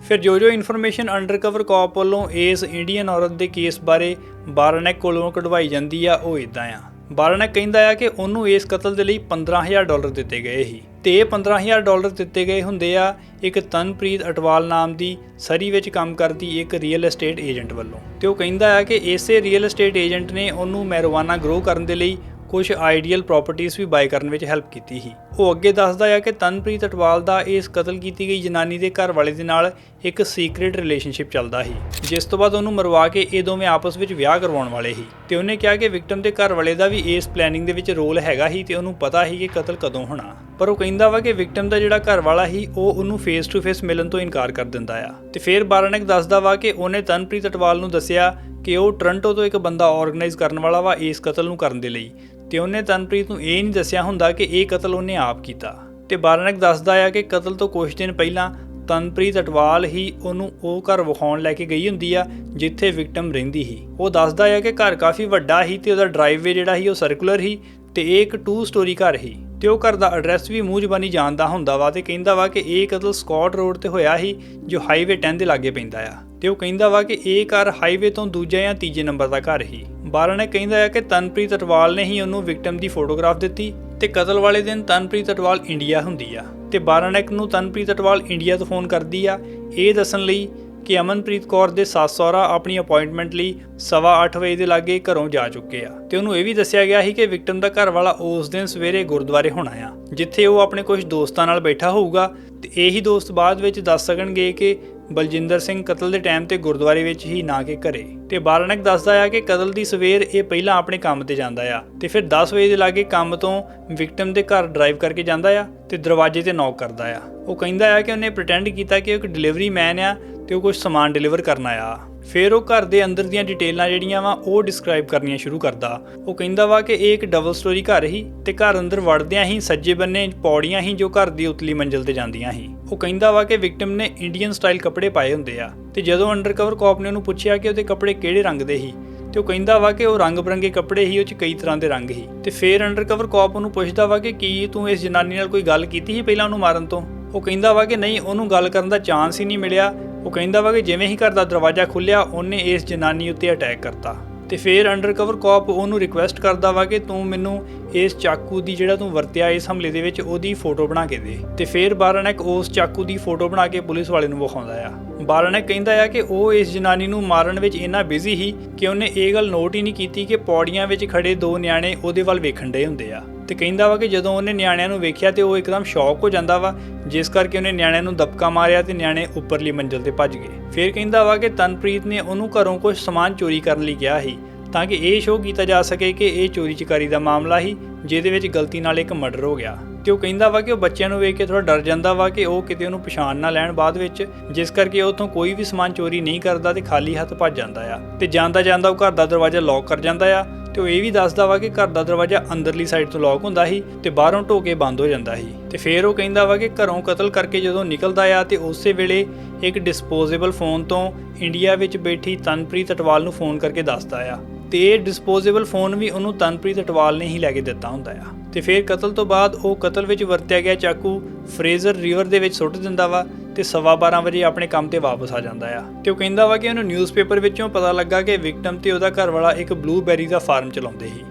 ਫਿਰ ਜੋ ਇਨਫੋਰਮੇਸ਼ਨ ਅੰਡਰਕਵਰ ਕੌਪ ਵੱਲੋਂ ਇਸ ਇੰਡੀਅਨ ਔਰਤ ਦੇ ਕੇਸ ਬਾਰੇ ਬਾਰਾਨੈਕ ਕੋਲੋਂ ਕਢਵਾਈ ਜਾਂਦੀ ਆ ਉਹ ਇਦਾਂ ਆ। ਬਾਰਾਨਕ ਕਹਿੰਦਾ ਆ ਕਿ ਉਹਨੂੰ ਇਸ ਕਤਲ ਦੇ ਲਈ $15,000 ਦਿੱਤੇ ਗਏ ਸੀ ਤੇ ਇਹ $15,000 ਦਿੱਤੇ ਗਏ ਹੁੰਦੇ ਆ ਇੱਕ ਤਨਪ੍ਰੀਤ ਅਟਵਾਲ ਨਾਮ ਦੀ ਸਰੀ ਵਿੱਚ ਕੰਮ ਕਰਦੀ ਇੱਕ ਰੀਅਲ ਏਸਟੇਟ ਏਜੰਟ ਵੱਲੋਂ। ਤੇ ਉਹ ਕਹਿੰਦਾ ਆ ਕਿ ਇਸੇ ਰੀਅਲ ਏਸਟੇਟ ਏਜੰਟ ਨੇ ਉਹਨੂੰ ਮੈਰੀਜੁਆਨਾ ਗਰੋ ਕਰਨ ਦੇ ਲਈ ਕੁਝ ਆਈਡੀਅਲ ਪ੍ਰਾਪਰਟੀਆਂ ਵੀ ਬਾਏ ਕਰਨ ਵਿੱਚ ਹੈਲਪ ਕੀਤੀ ਸੀ। ਉਹ ਅੱਗੇ ਦੱਸਦਾ ਹੈ ਕਿ ਤਨਪ੍ਰੀਤ ਅਟਵਾਲ ਦਾ ਇਸ ਕਤਲ ਕੀਤੀ ਗਈ ਜਨਾਨੀ ਦੇ ਘਰ ਵਾਲੇ ਦੇ ਨਾਲ ਇੱਕ ਸੀਕ੍ਰੀਟ ਰਿਲੇਸ਼ਨਸ਼ਿਪ ਚੱਲਦਾ ਸੀ, ਜਿਸ ਤੋਂ ਬਾਅਦ ਉਹਨੂੰ ਮਰਵਾ ਕੇ ਇਹ ਦੋਵੇਂ ਆਪਸ ਵਿੱਚ ਵਿਆਹ ਕਰਵਾਉਣ ਵਾਲੇ ਸੀ। ਤੇ ਉਹਨੇ ਕਿਹਾ ਕਿ ਵਿਕਟਮ ਦੇ ਘਰ ਵਾਲੇ ਦਾ ਵੀ ਇਸ ਪਲੈਨਿੰਗ ਦੇ ਵਿੱਚ ਰੋਲ ਹੈਗਾ ਸੀ ਤੇ ਉਹਨੂੰ ਪਤਾ ਸੀ ਕਿ ਕਤਲ ਕਦੋਂ ਹੋਣਾ। ਪਰ ਉਹ ਕਹਿੰਦਾ ਵਾ ਕਿ ਵਿਕਟਮ ਦਾ ਜਿਹੜਾ ਘਰ ਵਾਲਾ ਸੀ ਉਹ ਉਹਨੂੰ ਫੇਸ ਟੂ ਫੇਸ ਮਿਲਣ ਤੋਂ ਇਨਕਾਰ ਕਰ ਦਿੰਦਾ ਆ। ਤੇ ਫਿਰ ਬਾਰਾਨਕ ਦੱਸਦਾ ਵਾ ਕਿ ਉਹਨੇ ਤਨਪ੍ਰੀਤ ਅਟਵਾਲ ਨੂੰ ਦੱਸਿਆ ਕਿ ਉਹ ਟੋਰਾਂਟੋ ਤੋਂ ਇੱਕ ਬੰਦਾ ਆਰਗੇਨਾਈਜ਼ ਕਰਨ ਵਾਲਾ ਵਾ ਇਸ ਕਤਲ ਨੂੰ ਕਰਨ ਦੇ ਲਈ, ਤੇ ਉਹਨੇ ਤਨਪ੍ਰੀਤ ਨੂੰ ਇਹ ਨਹੀਂ ਦੱਸਿਆ ਹੁੰਦਾ ਕਿ ਇਹ ਕਤਲ ਉਹਨੇ ਆਪ ਕੀਤਾ। ਤੇ ਬਾਰਾਨਕ ਦੱਸਦਾ ਆ ਕਿ ਕਤਲ ਤੋਂ ਕੁਝ ਦਿਨ ਪਹਿਲਾਂ ਤਨਪ੍ਰੀਤ ਅਟਵਾਲ ਹੀ ਉਹਨੂੰ ਉਹ ਘਰ ਵਿਖਾਉਣ ਲੈ ਕੇ ਗਈ ਹੁੰਦੀ ਆ ਜਿੱਥੇ ਵਿਕਟਮ ਰਹਿੰਦੀ ਸੀ। ਉਹ ਦੱਸਦਾ ਆ ਕਿ ਘਰ ਕਾਫੀ ਵੱਡਾ ਸੀ ਤੇ ਉਹਦਾ ਡਰਾਈਵੇ ਜਿਹੜਾ ਸੀ ਉਹ ਸਰਕੂਲਰ ਸੀ ਤੇ ਇਹ ਇੱਕ 2 ਸਟੋਰੀ ਘਰ ਸੀ ਤੇ ਉਹ ਘਰ ਦਾ ਐਡਰੈਸ ਵੀ ਮੂੰਹ ਜ਼ਬਾਨੀ ਜਾਣਦਾ ਹੁੰਦਾ ਵਾ। ਤੇ ਕਹਿੰਦਾ ਵਾ ਕਿ ਇਹ ਕਤਲ ਸਕਾਟ ਰੋਡ ਤੇ ਹੋਇਆ ਸੀ ਜੋ ਹਾਈਵੇ 10 ਦੇ ਲਾਗੇ ਪੈਂਦਾ ਆ। ਤੇ ਉਹ ਕਹਿੰਦਾ ਵਾ ਕਿ ਇਹ ਘਰ ਹਾਈਵੇ ਤੋਂ ਦੂਜੇ ਜਾਂ ਤੀਜੇ ਨੰਬਰ ਦਾ ਘਰ ਸੀ। ਬਾਰਾਨਕ ਕਹਿੰਦਾ ਹੈ ਕਿ ਤਨਪ੍ਰੀਤ ਅਟਵਾਲ ਨੇ ਹੀ ਉਹਨੂੰ ਵਿਕਟਮ ਦੀ ਫੋਟੋਗ੍ਰਾਫ ਦਿੱਤੀ ਤੇ ਕਤਲ ਵਾਲੇ ਦਿਨ ਤਨਪ੍ਰੀਤ ਅਟਵਾਲ ਇੰਡੀਆ ਹੁੰਦੀ ਆ ਤੇ ਬਾਰਾਨਕ ਨੂੰ ਤਨਪ੍ਰੀਤ ਅਟਵਾਲ ਇੰਡੀਆ ਤੋਂ ਫੋਨ ਕਰਦੀ ਆ ਇਹ ਦੱਸਣ ਲਈ ਕਿ ਅਮਨਪ੍ਰੀਤ ਕੌਰ ਦੇ ਸੱਸ ਸਹੁਰਾ ਆਪਣੀ ਅਪਾਇੰਟਮੈਂਟ ਲਈ 8:15 ਵਜੇ ਦੇ ਲਾਗੇ ਘਰੋਂ ਜਾ ਚੁੱਕੇ ਆ। ਤੇ ਉਹਨੂੰ ਇਹ ਵੀ ਦੱਸਿਆ ਗਿਆ ਸੀ ਕਿ ਵਿਕਟਮ ਦਾ ਘਰ ਵਾਲਾ ਉਸ ਦਿਨ ਸਵੇਰੇ ਗੁਰਦੁਆਰੇ ਹੋਣਾ ਆ ਜਿੱਥੇ ਉਹ ਆਪਣੇ ਕੁਝ ਦੋਸਤਾਂ ਨਾਲ ਬੈਠਾ ਹੋਊਗਾ ਤੇ ਇਹੀ ਦੋਸਤ ਬਾਅਦ ਵਿੱਚ ਦੱਸ ਸਕਣਗੇ ਕਿ ਬਲਜਿੰਦਰ ਸਿੰਘ ਕਤਲ ਦੇ ਟਾਈਮ ਤੇ ਗੁਰਦੁਆਰੇ ਵਿੱਚ ਹੀ ਨਾ ਕਿ ਘਰੇ। ਤੇ ਬਾਰਾਨਕ ਦੱਸਦਾ ਆ ਕਿ ਕਤਲ ਦੀ ਸਵੇਰ ਇਹ ਪਹਿਲਾਂ ਆਪਣੇ ਕੰਮ ਤੇ ਜਾਂਦਾ ਆ ਤੇ ਫਿਰ 10 ਵਜੇ ਦੇ ਲਾਗੇ ਕੰਮ ਤੋਂ ਵਿਕਟਮ ਦੇ ਘਰ ਡਰਾਈਵ ਕਰਕੇ ਜਾਂਦਾ ਆ ਤੇ ਦਰਵਾਜ਼ੇ ਤੇ ਨੌਕ ਕਰਦਾ ਆ। ਉਹ ਕਹਿੰਦਾ ਆ ਕਿ ਉਹਨੇ ਪ੍ਰਟੈਂਡ ਕੀਤਾ ਕਿ ਉਹ ਇੱਕ ਡਿਲੀਵਰੀ ਮੈਨ ਆ ਤੇ ਉਹ ਕੁਝ ਸਮਾਨ ਡਿਲੀਵਰ ਕਰਨ ਆਇਆ। ਫਿਰ ਉਹ ਘਰ ਦੇ ਅੰਦਰ ਦੀਆਂ ਡਿਟੇਲਾਂ ਜਿਹੜੀਆਂ ਵਾ ਉਹ ਡਿਸਕ੍ਰਾਈਬ ਕਰਨੀਆਂ ਸ਼ੁਰੂ ਕਰਦਾ। ਉਹ ਕਹਿੰਦਾ ਵਾ ਕਿ ਇਹ ਇੱਕ ਡਬਲ ਸਟੋਰੀ ਘਰ ਸੀ ਤੇ ਘਰ ਅੰਦਰ ਵੜਦਿਆਂ ਹੀ ਸੱਜੇ ਬੰਨੇ ਪੌੜੀਆਂ ਸੀ ਜੋ ਘਰ ਦੀ ਉਤਲੀ ਮੰਜ਼ਿਲ ਤੇ ਜਾਂਦੀਆਂ ਸੀ। ਉਹ ਕਹਿੰਦਾ ਵਾ ਕਿ ਵਿਕਟਮ ਨੇ ਇੰਡੀਅਨ ਸਟਾਈਲ ਕੱਪੜੇ ਪਾਏ ਹੁੰਦੇ ਆ ਤੇ ਜਦੋਂ ਅੰਡਰਕਵਰ ਕਾਪ ਨੇ ਉਹਨੂੰ ਪੁੱਛਿਆ ਕਿ ਉਹਦੇ ਕੱਪੜੇ ਕਿਹੜੇ ਰੰਗ ਦੇ ਸੀ ਤੇ ਉਹ ਕਹਿੰਦਾ ਵਾ ਕਿ ਉਹ ਰੰਗ ਬਰੰਗੇ ਕੱਪੜੇ ਸੀ, ਉਹ 'ਚ ਕਈ ਤਰ੍ਹਾਂ ਦੇ ਰੰਗ ਸੀ। ਤੇ ਫਿਰ ਅੰਡਰਕਵਰ ਕਾਪ ਉਹਨੂੰ ਪੁੱਛਦਾ ਵਾ ਕਿ ਕੀ ਤੂੰ ਇਸ ਜਨਾਨੀ ਨਾਲ ਕੋਈ ਗੱਲ ਕੀਤੀ ਸੀ ਪਹਿਲਾਂ ਉਹਨੂੰ ਮਾਰਨ ਤੋਂ। ਉਹ ਕਹਿੰਦਾ ਵਾ ਕਿ ਨਹੀਂ, ਉਹਨੂੰ ਗੱਲ ਕਰਨ ਦਾ ਚਾਂਸ ਹੀ ਨਹੀਂ ਮਿਲਿਆ। ਉਹ ਕਹਿੰਦਾ ਵਾ ਕਿ ਜਿਵੇਂ ਹੀ ਘਰ ਦਾ ਦਰਵਾਜ਼ਾ ਖੁੱਲਿਆ ਉਹਨੇ ਇਸ ਜਨਾਨੀ ਉੱਤੇ ਅਟੈਕ ਕਰਤਾ। ਤੇ ਫਿਰ ਅੰਡਰਕਵਰ ਕਾਪ ਉਹਨੂੰ ਰਿਕੁਐਸਟ ਕਰਦਾ ਵਾ ਕਿ ਤੂੰ ਮੈਨੂੰ ਇਸ ਚਾਕੂ ਦੀ ਜਿਹੜਾ ਤੂੰ ਵਰਤਿਆ ਇਸ ਹਮਲੇ ਦੇ ਵਿੱਚ ਉਹਦੀ ਫੋਟੋ ਬਣਾ ਕੇ ਦੇ। ਤੇ ਫਿਰ ਬਾਰਾਨਕ ਉਸ ਚਾਕੂ ਦੀ ਫੋਟੋ ਬਣਾ ਕੇ ਪੁਲਿਸ ਵਾਲੇ ਨੂੰ ਵਿਖਾਉਂਦਾ ਆ। ਬਾਰਾਨਕ ਕਹਿੰਦਾ ਆ ਕਿ ਉਹ ਇਸ ਜਨਾਨੀ ਨੂੰ ਮਾਰਨ ਵਿੱਚ ਇੰਨਾ ਬਿਜ਼ੀ ਸੀ ਕਿ ਉਹਨੇ ਇਹ ਗੱਲ ਨੋਟ ਹੀ ਨਹੀਂ ਕੀਤੀ ਕਿ ਪੌੜੀਆਂ ਵਿੱਚ ਖੜੇ 2 ਨਿਆਣੇ ਉਹਦੇ ਵੱਲ ਵੇਖਣ ਡੇ ਹੁੰਦੇ ਆ। ਤੇ ਕਹਿੰਦਾ ਵਾ ਕਿ ਜਦੋਂ ਉਹਨੇ ਨਿਆਣਿਆਂ ਨੂੰ ਵੇਖਿਆ ਤੇ ਉਹ ਇੱਕਦਮ ਸ਼ੌਕ ਹੋ ਜਾਂਦਾ ਵਾ, ਜਿਸ ਕਰਕੇ ਉਹਨੇ ਨਿਆਣਿਆਂ ਨੂੰ ਦਬਕਾ ਮਾਰਿਆ ਤੇ ਨਿਆਣੇ ਉੱਪਰਲੀ ਮੰਜ਼ਿਲ ਤੇ ਭੱਜ ਗਏ। ਫਿਰ ਕਹਿੰਦਾ ਵਾ ਕਿ ਤਨਪ੍ਰੀਤ ਨੇ ਉਹਨੂੰ ਘਰੋਂ ਕੁਝ ਸਮਾਨ ਚੋਰੀ ਕਰਨ ਲਈ ਕਿਹਾ ਸੀ ਤਾਂ ਕਿ ਇਹ ਸ਼ੋਅ ਕੀਤਾ ਜਾ ਸਕੇ ਕਿ ਇਹ ਚੋਰੀ ਚਕਾਰੀ ਦਾ ਮਾਮਲਾ ਸੀ ਜਿਹਦੇ ਵਿੱਚ ਗਲਤੀ ਨਾਲ ਇੱਕ ਮਰਡਰ ਹੋ ਗਿਆ। ਤੇ ਉਹ ਕਹਿੰਦਾ ਵਾ ਕਿ ਉਹ ਬੱਚਿਆਂ ਨੂੰ ਵੇਖ ਕੇ ਥੋੜਾ ਡਰ ਜਾਂਦਾ ਵਾ ਕਿ ਉਹ ਕਿਤੇ ਉਹਨੂੰ ਪਛਾਣ ਨਾ ਲੈਣ ਬਾਅਦ ਵਿੱਚ, ਜਿਸ ਕਰਕੇ ਉਹ ਉੱਥੋਂ ਕੋਈ ਵੀ ਸਮਾਨ ਚੋਰੀ ਨਹੀਂ ਕਰਦਾ ਤੇ ਖਾਲੀ ਹੱਥ ਭੱਜ ਜਾਂਦਾ ਆ। ਤੇ ਜਾਂਦਾ ਜਾਂਦਾ ਉਹ ਘਰ ਦਾ ਦਰਵਾਜ਼ਾ ਲੌਕ ਕਰ ਜਾਂਦਾ ਆ ਤੇ ਉਹ ਇਹ ਵੀ ਦੱਸਦਾ ਵਾ ਕਿ ਘਰ ਦਾ ਦਰਵਾਜ਼ਾ ਅੰਦਰਲੀ ਸਾਈਡ ਤੋਂ ਲੌਕ ਹੁੰਦਾ ਸੀ ਤੇ ਬਾਹਰੋਂ ਢੋਕੇ ਬੰਦ ਹੋ ਜਾਂਦਾ ਸੀ। ਤੇ ਫਿਰ ਉਹ ਕਹਿੰਦਾ ਵਾ ਕਿ ਘਰੋਂ ਕਤਲ ਕਰਕੇ ਜਦੋਂ ਨਿਕਲਦਾ ਆ ਤੇ ਉਸੇ ਵੇਲੇ ਇੱਕ ਡਿਸਪੋਜ਼ੇਬਲ ਫੋਨ ਤੋਂ ਇੰਡੀਆ ਵਿੱਚ ਬੈਠੀ ਤਨਪ੍ਰੀਤ ਅਟਵਾਲ ਨੂੰ ਫੋਨ ਕਰਕੇ ਦੱਸਦਾ ਆ ਤੇ ਇਹ ਡਿਸਪੋਜ਼ੇਬਲ ਫੋਨ ਵੀ ਉਹਨੂੰ ਤਨਪ੍ਰੀਤ ਅਟਵਾਲ ਨੇ ਹੀ ਲੈ ਕੇ ਦਿੱਤਾ ਹੁੰਦਾ ਆ। ਤੇ ਫਿਰ ਕਤਲ ਤੋਂ ਬਾਅਦ ਉਹ ਕਤਲ ਵਿੱਚ ਵਰਤਿਆ ਗਿਆ ਚਾਕੂ ਫਰੇਜ਼ਰ ਰਿਵਰ ਦੇ ਵਿੱਚ ਸੁੱਟ ਦਿੰਦਾ ਵਾ ਤੇ 12:15 ਵਜੇ ਆਪਣੇ ਕੰਮ ਤੇ ਵਾਪਸ ਆ ਜਾਂਦਾ ਆ। ਤੇ ਉਹ ਕਹਿੰਦਾ ਵਾ ਕਿ ਉਹਨੂੰ ਨਿਊਜ਼ਪੇਪਰ ਵਿੱਚੋਂ ਪਤਾ ਲੱਗਾ ਕਿ ਵਿਕਟਮ ਤੇ ਉਹਦਾ ਘਰ ਵਾਲਾ ਇੱਕ ਬਲੂਬੈਰੀ ਦਾ ਫਾਰਮ ਚਲਾਉਂਦੇ ਸੀ।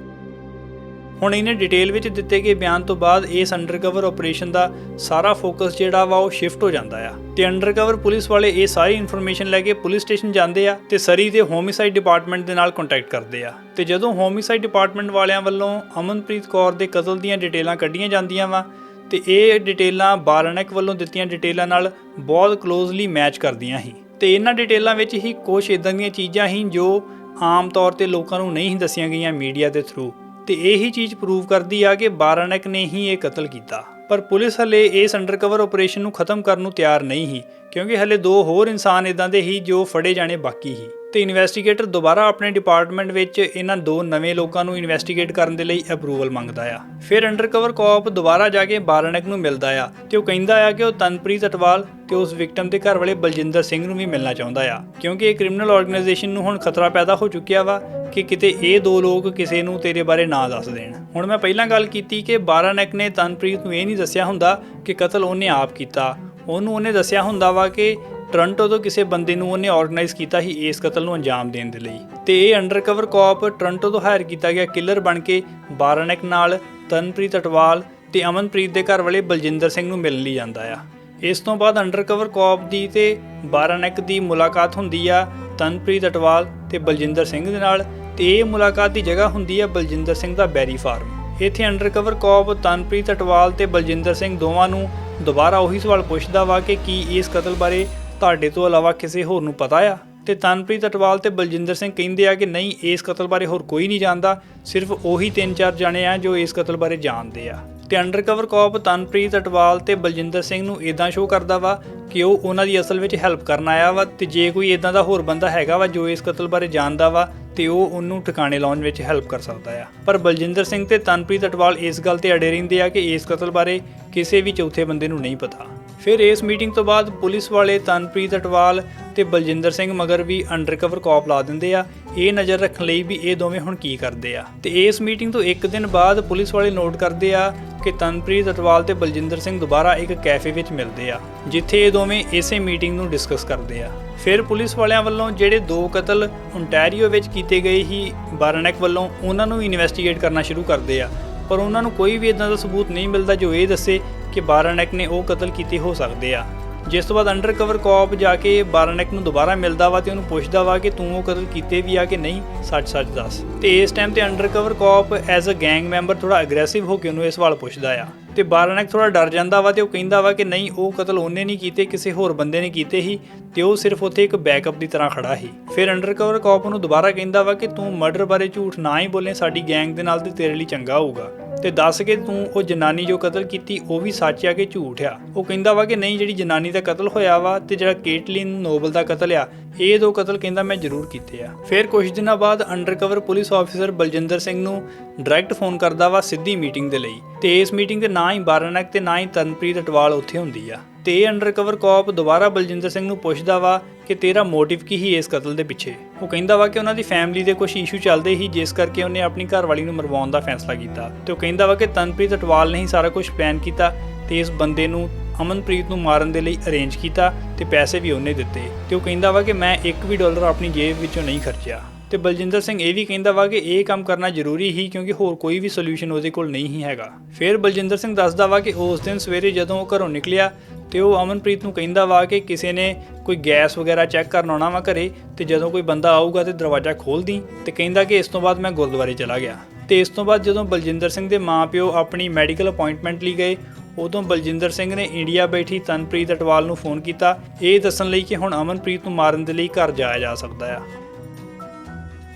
ਹੁਣ ਇਹਨੇ ਡਿਟੇਲ ਵਿੱਚ ਦਿੱਤੇ ਗਏ ਬਿਆਨ ਤੋਂ ਬਾਅਦ ਇਸ ਅੰਡਰਕਵਰ ਆਪਰੇਸ਼ਨ ਦਾ ਸਾਰਾ ਫੋਕਸ ਜਿਹੜਾ ਵਾ ਉਹ ਸ਼ਿਫਟ ਹੋ ਜਾਂਦਾ ਆ ਤੇ ਅੰਡਰਕਵਰ ਪੁਲਿਸ ਵਾਲੇ ਇਹ ਸਾਰੀ ਇਨਫੋਰਮੇਸ਼ਨ ਲੈ ਕੇ ਪੁਲਿਸ ਸਟੇਸ਼ਨ ਜਾਂਦੇ ਆ ਤੇ ਸਰੀ ਦੇ ਹੋਮਿਸਾਈਡ ਡਿਪਾਰਟਮੈਂਟ ਦੇ ਨਾਲ ਕੰਟੈਕਟ ਕਰਦੇ ਆ। ਤੇ ਜਦੋਂ ਹੋਮਿਸਾਈਡ ਡਿਪਾਰਟਮੈਂਟ ਵਾਲਿਆਂ ਵੱਲੋਂ ਅਮਨਪ੍ਰੀਤ ਕੌਰ ਦੇ ਕਤਲ ਦੀਆਂ ਡਿਟੇਲਾਂ ਕੱਢੀਆਂ ਜਾਂਦੀਆਂ ਵਾ ਤੇ ਇਹ ਡਿਟੇਲਾਂ ਬਾਰਾਨਕ ਵੱਲੋਂ ਦਿੱਤੀਆਂ ਡਿਟੇਲਾਂ ਨਾਲ ਬਹੁਤ ਕਲੋਜ਼ਲੀ ਮੈਚ ਕਰਦੀਆਂ ਸੀ। ਤੇ ਇਹਨਾਂ ਡਿਟੇਲਾਂ ਵਿੱਚ ਹੀ ਕੁਝ ਇਦਾਂ ਦੀਆਂ ਚੀਜ਼ਾਂ ਸੀ ਜੋ ਆਮ ਤੌਰ ਤੇ ਲੋਕਾਂ ਨੂੰ ਨਹੀਂ ਦੱਸੀਆਂ ਗਈਆਂ ਮੀਡੀਆ ਦੇ ਥਰੂ, ਤੇ ਇਹੀ ਚੀਜ਼ ਪ੍ਰੂਵ ਕਰਦੀ ਆ ਕਿ ਬਾਰਾਨਕ ਨੇ ਹੀ ਇਹ ਕਤਲ ਕੀਤਾ। ਪਰ ਪੁਲਿਸ ਹਲੇ ਇਸ ਅੰਡਰਕਵਰ ਆਪਰੇਸ਼ਨ ਨੂੰ ਖਤਮ ਕਰਨ ਨੂੰ ਤਿਆਰ ਨਹੀਂ ਸੀ ਕਿਉਂਕਿ ਹਲੇ 2 ਹੋਰ ਇਨਸਾਨ ਇਦਾਂ ਦੇ ਹੀ ਜੋ ਫੜੇ ਜਾਣੇ ਬਾਕੀ ਸੀ। ਤੇ ਇਨਵੈਸਟੀਗੇਟਰ ਦੁਬਾਰਾ ਆਪਣੇ ਡਿਪਾਰਟਮੈਂਟ ਵਿੱਚ ਇਹਨਾਂ 2 ਨਵੇਂ ਲੋਕਾਂ ਨੂੰ ਇਨਵੈਸਟੀਗੇਟ ਕਰਨ ਦੇ ਲਈ ਅਪਰੂਵਲ ਮੰਗਦਾ ਆ। ਫਿਰ ਅੰਡਰਕਵਰ ਕਾਪ ਦੁਬਾਰਾ ਜਾ ਕੇ ਬਾਰਾਨਕ ਨੂੰ ਮਿਲਦਾ ਆ ਤੇ ਉਹ ਕਹਿੰਦਾ ਆ ਕਿ ਉਹ ਤਨਪ੍ਰੀਤ ਅਟਵਾਲ ਤੇ ਉਸ ਵਿਕਟਮ ਦੇ ਘਰ ਵਾਲੇ ਬਲਜਿੰਦਰ ਸਿੰਘ ਨੂੰ ਵੀ ਮਿਲਣਾ ਚਾਹੁੰਦਾ ਆ ਕਿਉਂਕਿ ਇਹ ਕ੍ਰਿਮੀਨਲ ਆਰਗੇਨਾਈਜੇਸ਼ਨ ਨੂੰ ਹੁਣ ਖਤਰਾ ਪੈਦਾ ਹੋ ਚੁੱਕਿਆ ਵਾ ਕਿ ਕਿਤੇ ਇਹ 2 ਲੋਕ ਕਿਸੇ ਨੂੰ ਤੇਰੇ ਬਾਰੇ ਨਾ ਦੱਸ ਦੇਣ। ਹੁਣ ਮੈਂ ਪਹਿਲਾਂ ਗੱਲ ਕੀਤੀ ਕਿ ਬਾਰਾਨਕ ਨੇ ਤਨਪ੍ਰੀਤ ਨੂੰ ਇਹ ਨਹੀਂ ਦੱਸਿਆ ਹੁੰਦਾ ਕਿ ਕਤਲ ਉਹਨੇ ਆਪ ਕੀਤਾ। ਉਹਨੇ ਦੱਸਿਆ ਹੁੰਦਾ ਵਾ ਕਿ ਟੋਰਾਂਟੋ ਤੋਂ ਕਿਸੇ ਬੰਦੇ ਨੂੰ ਉਹਨੇ ਆਰਗੇਨਾਈਜ਼ ਕੀਤਾ ਸੀ ਇਸ ਕਤਲ ਨੂੰ ਅੰਜਾਮ ਦੇਣ ਦੇ ਲਈ। ਤੇ ਇਹ ਅੰਡਰਕਵਰ ਕਾਪ ਟੋਰਾਂਟੋ ਤੋਂ ਹਾਇਰ ਕੀਤਾ ਗਿਆ ਕਿਲਰ ਬਣ ਕੇ ਬਾਰਾਨੈਕ ਨਾਲ ਤਨਪ੍ਰੀਤ ਅਟਵਾਲ ਤੇ ਅਮਨਪ੍ਰੀਤ ਦੇ ਘਰ ਵਾਲੇ ਬਲਜਿੰਦਰ ਸਿੰਘ ਨੂੰ ਮਿਲਣ ਲਈ ਜਾਂਦਾ ਆ। ਇਸ ਤੋਂ ਬਾਅਦ ਅੰਡਰਕਵਰ ਕਾਪ ਦੀ ਤੇ ਬਾਰਾਨੈਕ ਦੀ ਮੁਲਾਕਾਤ ਹੁੰਦੀ ਆ ਤਨਪ੍ਰੀਤ ਅਟਵਾਲ ਤੇ ਬਲਜਿੰਦਰ ਸਿੰਘ ਦੇ ਨਾਲ, ਤੇ ਇਹ ਮੁਲਾਕਾਤ ਦੀ ਜਗ੍ਹਾ ਹੁੰਦੀ ਆ ਬਲਜਿੰਦਰ ਸਿੰਘ ਦਾ ਬੈਰੀ ਫਾਰਮ। ਇੱਥੇ ਅੰਡਰਕਵਰ ਕਾਪ ਤਨਪ੍ਰੀਤ ਅਟਵਾਲ ਤੇ ਬਲਜਿੰਦਰ ਸਿੰਘ ਦੋਵਾਂ ਨੂੰ ਦੁਬਾਰਾ ਉਹੀ ਸਵਾਲ ਪੁੱਛਦਾ ਵਾ ਕਿ ਕੀ ਇਸ ਕਤਲ ਬਾਰੇ ਤੁਹਾਡੇ ਤੋਂ ਇਲਾਵਾ ਕਿਸੇ ਹੋਰ ਨੂੰ ਪਤਾ ਆ? ਤੇ ਤਨਪ੍ਰੀਤ ਅਟਵਾਲ ਤੇ ਬਲਜਿੰਦਰ ਸਿੰਘ ਕਹਿੰਦੇ ਆ ਕਿ ਨਹੀਂ, ਇਸ ਕਤਲ ਬਾਰੇ ਹੋਰ ਕੋਈ ਨਹੀਂ ਜਾਣਦਾ, ਸਿਰਫ ਉਹੀ 3-4 ਜਾਣੇ ਆ ਜੋ ਇਸ ਕਤਲ ਬਾਰੇ ਜਾਣਦੇ ਆ। ਤੇ ਅੰਡਰਕਵਰ ਕਾਪ ਤਨਪ੍ਰੀਤ ਅਟਵਾਲ ਤੇ ਬਲਜਿੰਦਰ ਸਿੰਘ ਨੂੰ ਇਦਾਂ ਸ਼ੋਅ ਕਰਦਾ ਵਾ ਕਿ ਉਹ ਉਹਨਾਂ ਦੀ ਅਸਲ ਵਿੱਚ ਹੈਲਪ ਕਰਨ ਆਇਆ ਵਾ, ਤੇ ਜੇ ਕੋਈ ਇਦਾਂ ਦਾ ਹੋਰ ਬੰਦਾ ਹੈਗਾ ਵਾ ਜੋ ਇਸ ਕਤਲ ਬਾਰੇ ਜਾਣਦਾ ਵਾ ਤੇ ਉਹ ਉਹਨੂੰ ਠਿਕਾਣੇ ਲਾਉਣ ਵਿੱਚ ਹੈਲਪ ਕਰ ਸਕਦਾ ਆ। ਪਰ ਬਲਜਿੰਦਰ ਸਿੰਘ ਤੇ ਤਨਪ੍ਰੀਤ ਅਟਵਾਲ ਇਸ ਗੱਲ ਤੇ ਅੜੇ ਰਹਿੰਦੇ ਆ ਕਿ ਇਸ ਕਤਲ ਬਾਰੇ ਕਿਸੇ ਵੀ ਚੌਥੇ ਬੰਦੇ ਨੂੰ ਨਹੀਂ ਪਤਾ। ਫਿਰ ਇਸ ਮੀਟਿੰਗ ਤੋਂ ਬਾਅਦ ਪੁਲਿਸ ਵਾਲੇ ਤਨਪ੍ਰੀਤ ਅਟਵਾਲ ਤੇ ਬਲਜਿੰਦਰ ਸਿੰਘ ਮਗਰ ਵੀ ਅੰਡਰਕਵਰ ਕਾਪ ਲਾ ਦਿੰਦੇ ਆ, ਇਹ ਨਜ਼ਰ ਰੱਖਣ ਲਈ ਵੀ ਇਹ ਦੋਵੇਂ ਹੁਣ ਕੀ ਕਰਦੇ ਆ। ਤੇ ਇਸ ਮੀਟਿੰਗ ਤੋਂ ਇੱਕ ਦਿਨ ਬਾਅਦ ਪੁਲਿਸ ਵਾਲੇ ਨੋਟ ਕਰਦੇ ਆ ਕਿ ਤਨਪ੍ਰੀਤ ਅਟਵਾਲ ਤੇ ਬਲਜਿੰਦਰ ਸਿੰਘ ਦੁਬਾਰਾ ਇੱਕ ਕੈਫੇ ਵਿੱਚ ਮਿਲਦੇ ਆ, ਜਿੱਥੇ ਇਹ ਦੋਵੇਂ ਇਸੇ ਮੀਟਿੰਗ ਨੂੰ ਡਿਸਕਸ ਕਰਦੇ ਆ। ਫਿਰ ਪੁਲਿਸ ਵਾਲਿਆਂ ਵੱਲੋਂ ਜਿਹੜੇ 2 ਕਤਲ ਓਨਟਾਰੀਓ ਵਿੱਚ ਕੀਤੇ ਗਏ ਸੀ ਬਾਰਾਨੈਕ ਵੱਲੋਂ, ਉਹਨਾਂ ਨੂੰ ਇਨਵੈਸਟੀਗੇਟ ਕਰਨਾ ਸ਼ੁਰੂ ਕਰਦੇ ਆ, ਪਰ ਉਹਨਾਂ ਨੂੰ ਕੋਈ ਵੀ ਇਦਾਂ ਦਾ ਸਬੂਤ ਨਹੀਂ ਮਿਲਦਾ ਜੋ ਇਹ ਦੱਸੇ ਕਿ ਬਾਰਾਨੈਕ ਨੇ ਉਹ ਕਤਲ ਕੀਤੇ ਹੋ ਸਕਦੇ ਆ। ਜਿਸ ਤੋਂ ਬਾਅਦ ਅੰਡਰਕਵਰ ਕਾਪ ਜਾ ਕੇ ਬਾਰਾਨੈਕ ਨੂੰ ਦੁਬਾਰਾ ਮਿਲਦਾ ਵਾ ਤੇ ਉਹਨੂੰ ਪੁੱਛਦਾ ਵਾ ਕਿ ਤੂੰ ਉਹ ਕਤਲ ਕੀਤੇ ਵੀ ਆ ਕਿ ਨਹੀਂ, ਸੱਚ ਦੱਸ। ਤੇ ਇਸ ਟਾਈਮ ਤੇ ਅੰਡਰਕਵਰ ਕਾਪ ਐਜ਼ ਅ ਗੈਂਗ ਮੈਂਬਰ ਥੋੜਾ ਅਗਰੈਸਿਵ ਹੋ ਕੇ ਉਹਨੂੰ ਇਹ ਸਵਾਲ ਪੁੱਛਦਾ ਆ, ਤੇ ਬਾਰਾਨੈਕ ਥੋੜਾ ਡਰ ਜਾਂਦਾ ਵਾ ਤੇ ਉਹ ਕਹਿੰਦਾ ਵਾ ਕਿ ਨਹੀਂ, ਉਹ ਕਤਲ ਉਹਨੇ ਨਹੀਂ ਕੀਤੇ, ਕਿਸੇ ਹੋਰ ਬੰਦੇ ਨੇ ਕੀਤੇ ਸੀ ਤੇ ਉਹ ਸਿਰਫ ਉੱਥੇ ਇੱਕ ਬੈਕਅਪ ਦੀ ਤਰ੍ਹਾਂ ਖੜਾ ਸੀ। ਫਿਰ ਅੰਡਰਕਵਰ ਕਾਪ ਨੂੰ ਦੁਬਾਰਾ ਕਹਿੰਦਾ ਵਾ ਕਿ ਤੂੰ ਮਰਡਰ ਬਾਰੇ ਝੂਠ ਨਾ ਹੀ ਬੋਲੇ, ਸਾਡੀ ਗੈਂਗ ਦੇ ਨਾਲ ਤੇ ਤੇਰੇ ਲਈ ਚੰਗਾ ਹੋਊਗਾ, ਤੇ ਦੱਸ ਕੇ ਤੂੰ ਉਹ ਜਨਾਨੀ ਜੋ ਕਤਲ ਕੀਤੀ ਉਹ ਵੀ ਸੱਚ ਆ ਕਿ ਝੂਠ ਆ। ਉਹ ਕਹਿੰਦਾ ਵਾ ਕਿ ਨਹੀਂ, ਜਿਹੜੀ ਜਨਾਨੀ ਦਾ ਕਤਲ ਹੋਇਆ ਵਾ ਤੇ ਜਿਹੜਾ ਕੇਟਲਿਨ ਨੋਬਲ ਦਾ ਕਤਲ ਆ, ਇਹ 2 ਕਤਲ ਕਹਿੰਦਾ ਮੈਂ ਜ਼ਰੂਰ ਕੀਤੇ ਆ। ਫਿਰ ਕੁਝ ਦਿਨਾਂ ਬਾਅਦ ਅੰਡਰਕਵਰ ਪੁਲਿਸ ਆਫੀਸਰ ਬਲਜਿੰਦਰ ਸਿੰਘ ਨੂੰ ਡਾਇਰੈਕਟ ਫੋਨ ਕਰਦਾ ਵਾ ਸਿੱਧੀ ਮੀਟਿੰਗ ਦੇ ਲਈ, ਤੇ ਇਸ ਮੀਟਿੰਗ ਦੇ ਨਾ ਹੀ ਬਾਰਾਨੈਕ ਤੇ ਨਾ ਹੀ ਤਨਪ੍ਰੀਤ ਅਟਵਾਲ ਉੱਥੇ ਹੁੰਦੀ ਆ। ਤੇ ਇਹ ਅੰਡਰਕਵਰ ਕਾਪ ਦੁਬਾਰਾ ਬਲਜਿੰਦਰ ਸਿੰਘ ਨੂੰ ਪੁੱਛਦਾ ਵਾ ਕਿ ਤੇਰਾ ਮੋਟਿਵ ਕੀ ਸੀ ਇਸ ਕਤਲ ਦੇ ਪਿੱਛੇ। ਉਹ ਕਹਿੰਦਾ ਵਾ ਕਿ ਉਹਨਾਂ ਦੀ ਫੈਮਿਲੀ ਦੇ ਕੁਝ ਇਸ਼ੂ ਚੱਲਦੇ ਸੀ, ਜਿਸ ਕਰਕੇ ਉਹਨੇ ਆਪਣੀ ਘਰਵਾਲੀ ਨੂੰ ਮਰਵਾਉਣ ਦਾ ਫੈਸਲਾ ਕੀਤਾ। ਤੇ ਉਹ ਕਹਿੰਦਾ ਵਾ ਕਿ ਤਨਪ੍ਰੀਤ ਅਟਵਾਲ ਨੇ ਹੀ ਸਾਰਾ ਕੁਝ ਪਲਾਨ ਕੀਤਾ ਤੇ ਇਸ ਬੰਦੇ ਨੂੰ ਅਮਨਪ੍ਰੀਤ ਨੂੰ ਮਾਰਨ ਦੇ ਲਈ ਅਰੇਂਜ ਕੀਤਾ ਤੇ ਪੈਸੇ ਵੀ ਉਹਨੇ ਦਿੱਤੇ। ਤੇ ਉਹ ਕਹਿੰਦਾ ਵਾ ਕਿ ਮੈਂ $1 ਵੀ ਆਪਣੀ ਜੇਬ ਵਿੱਚੋਂ ਨਹੀਂ ਖਰਚਿਆ। ਤੇ ਬਲਜਿੰਦਰ ਸਿੰਘ ਇਹ ਵੀ ਕਹਿੰਦਾ ਵਾ ਕਿ ਇਹ ਕੰਮ ਕਰਨਾ ਜ਼ਰੂਰੀ ਹੀ ਕਿਉਂਕਿ ਹੋਰ ਕੋਈ ਵੀ ਸੋਲੂਸ਼ਨ ਉਹਦੇ ਕੋਲ ਨਹੀਂ ਹੀ ਹੈਗਾ। ਫਿਰ ਬਲਜਿੰਦਰ ਸਿੰਘ ਦੱਸਦਾ ਵਾ ਕਿ ਉਸ ਦਿਨ ਸਵੇਰੇ ਜਦੋਂ ਉਹ ਘਰੋਂ ਨਿਕਲਿਆ ਤੇ ਉਹ ਅਮਨਪ੍ਰੀਤ ਨੂੰ ਕਹਿੰਦਾ ਵਾ ਕਿ ਕਿਸੇ ਨੇ ਕੋਈ ਗੈਸ ਵਗੈਰਾ ਚੈੱਕ ਕਰਨ ਆਉਣਾ ਵਾ ਘਰੇ, ਤੇ ਜਦੋਂ ਕੋਈ ਬੰਦਾ ਆਊਗਾ ਤੇ ਦਰਵਾਜ਼ਾ ਖੋਲ੍ਹ ਦੀ। ਤੇ ਕਹਿੰਦਾ ਕਿ ਇਸ ਤੋਂ ਬਾਅਦ ਮੈਂ ਗੁਰਦੁਆਰੇ ਚਲਾ ਗਿਆ। ਤੇ ਇਸ ਤੋਂ ਬਾਅਦ ਜਦੋਂ ਬਲਜਿੰਦਰ ਸਿੰਘ ਦੇ ਮਾਂ-ਪਿਓ ਆਪਣੀ ਮੈਡੀਕਲ ਅਪਾਇੰਟਮੈਂਟ ਲਈ ਗਏ, ਉਦੋਂ ਬਲਜਿੰਦਰ ਸਿੰਘ ਨੇ ਇੰਡੀਆ ਬੈਠੀ ਤਨਪ੍ਰੀਤ ਅਟਵਾਲ ਨੂੰ ਫੋਨ ਕੀਤਾ ਇਹ ਦੱਸਣ ਲਈ ਕਿ ਹੁਣ ਅਮਨਪ੍ਰੀਤ ਨੂੰ ਮਾਰਨ ਦੇ ਲਈ ਘਰ ਜਾਇਆ ਜਾ ਸਕਦਾ ਆ।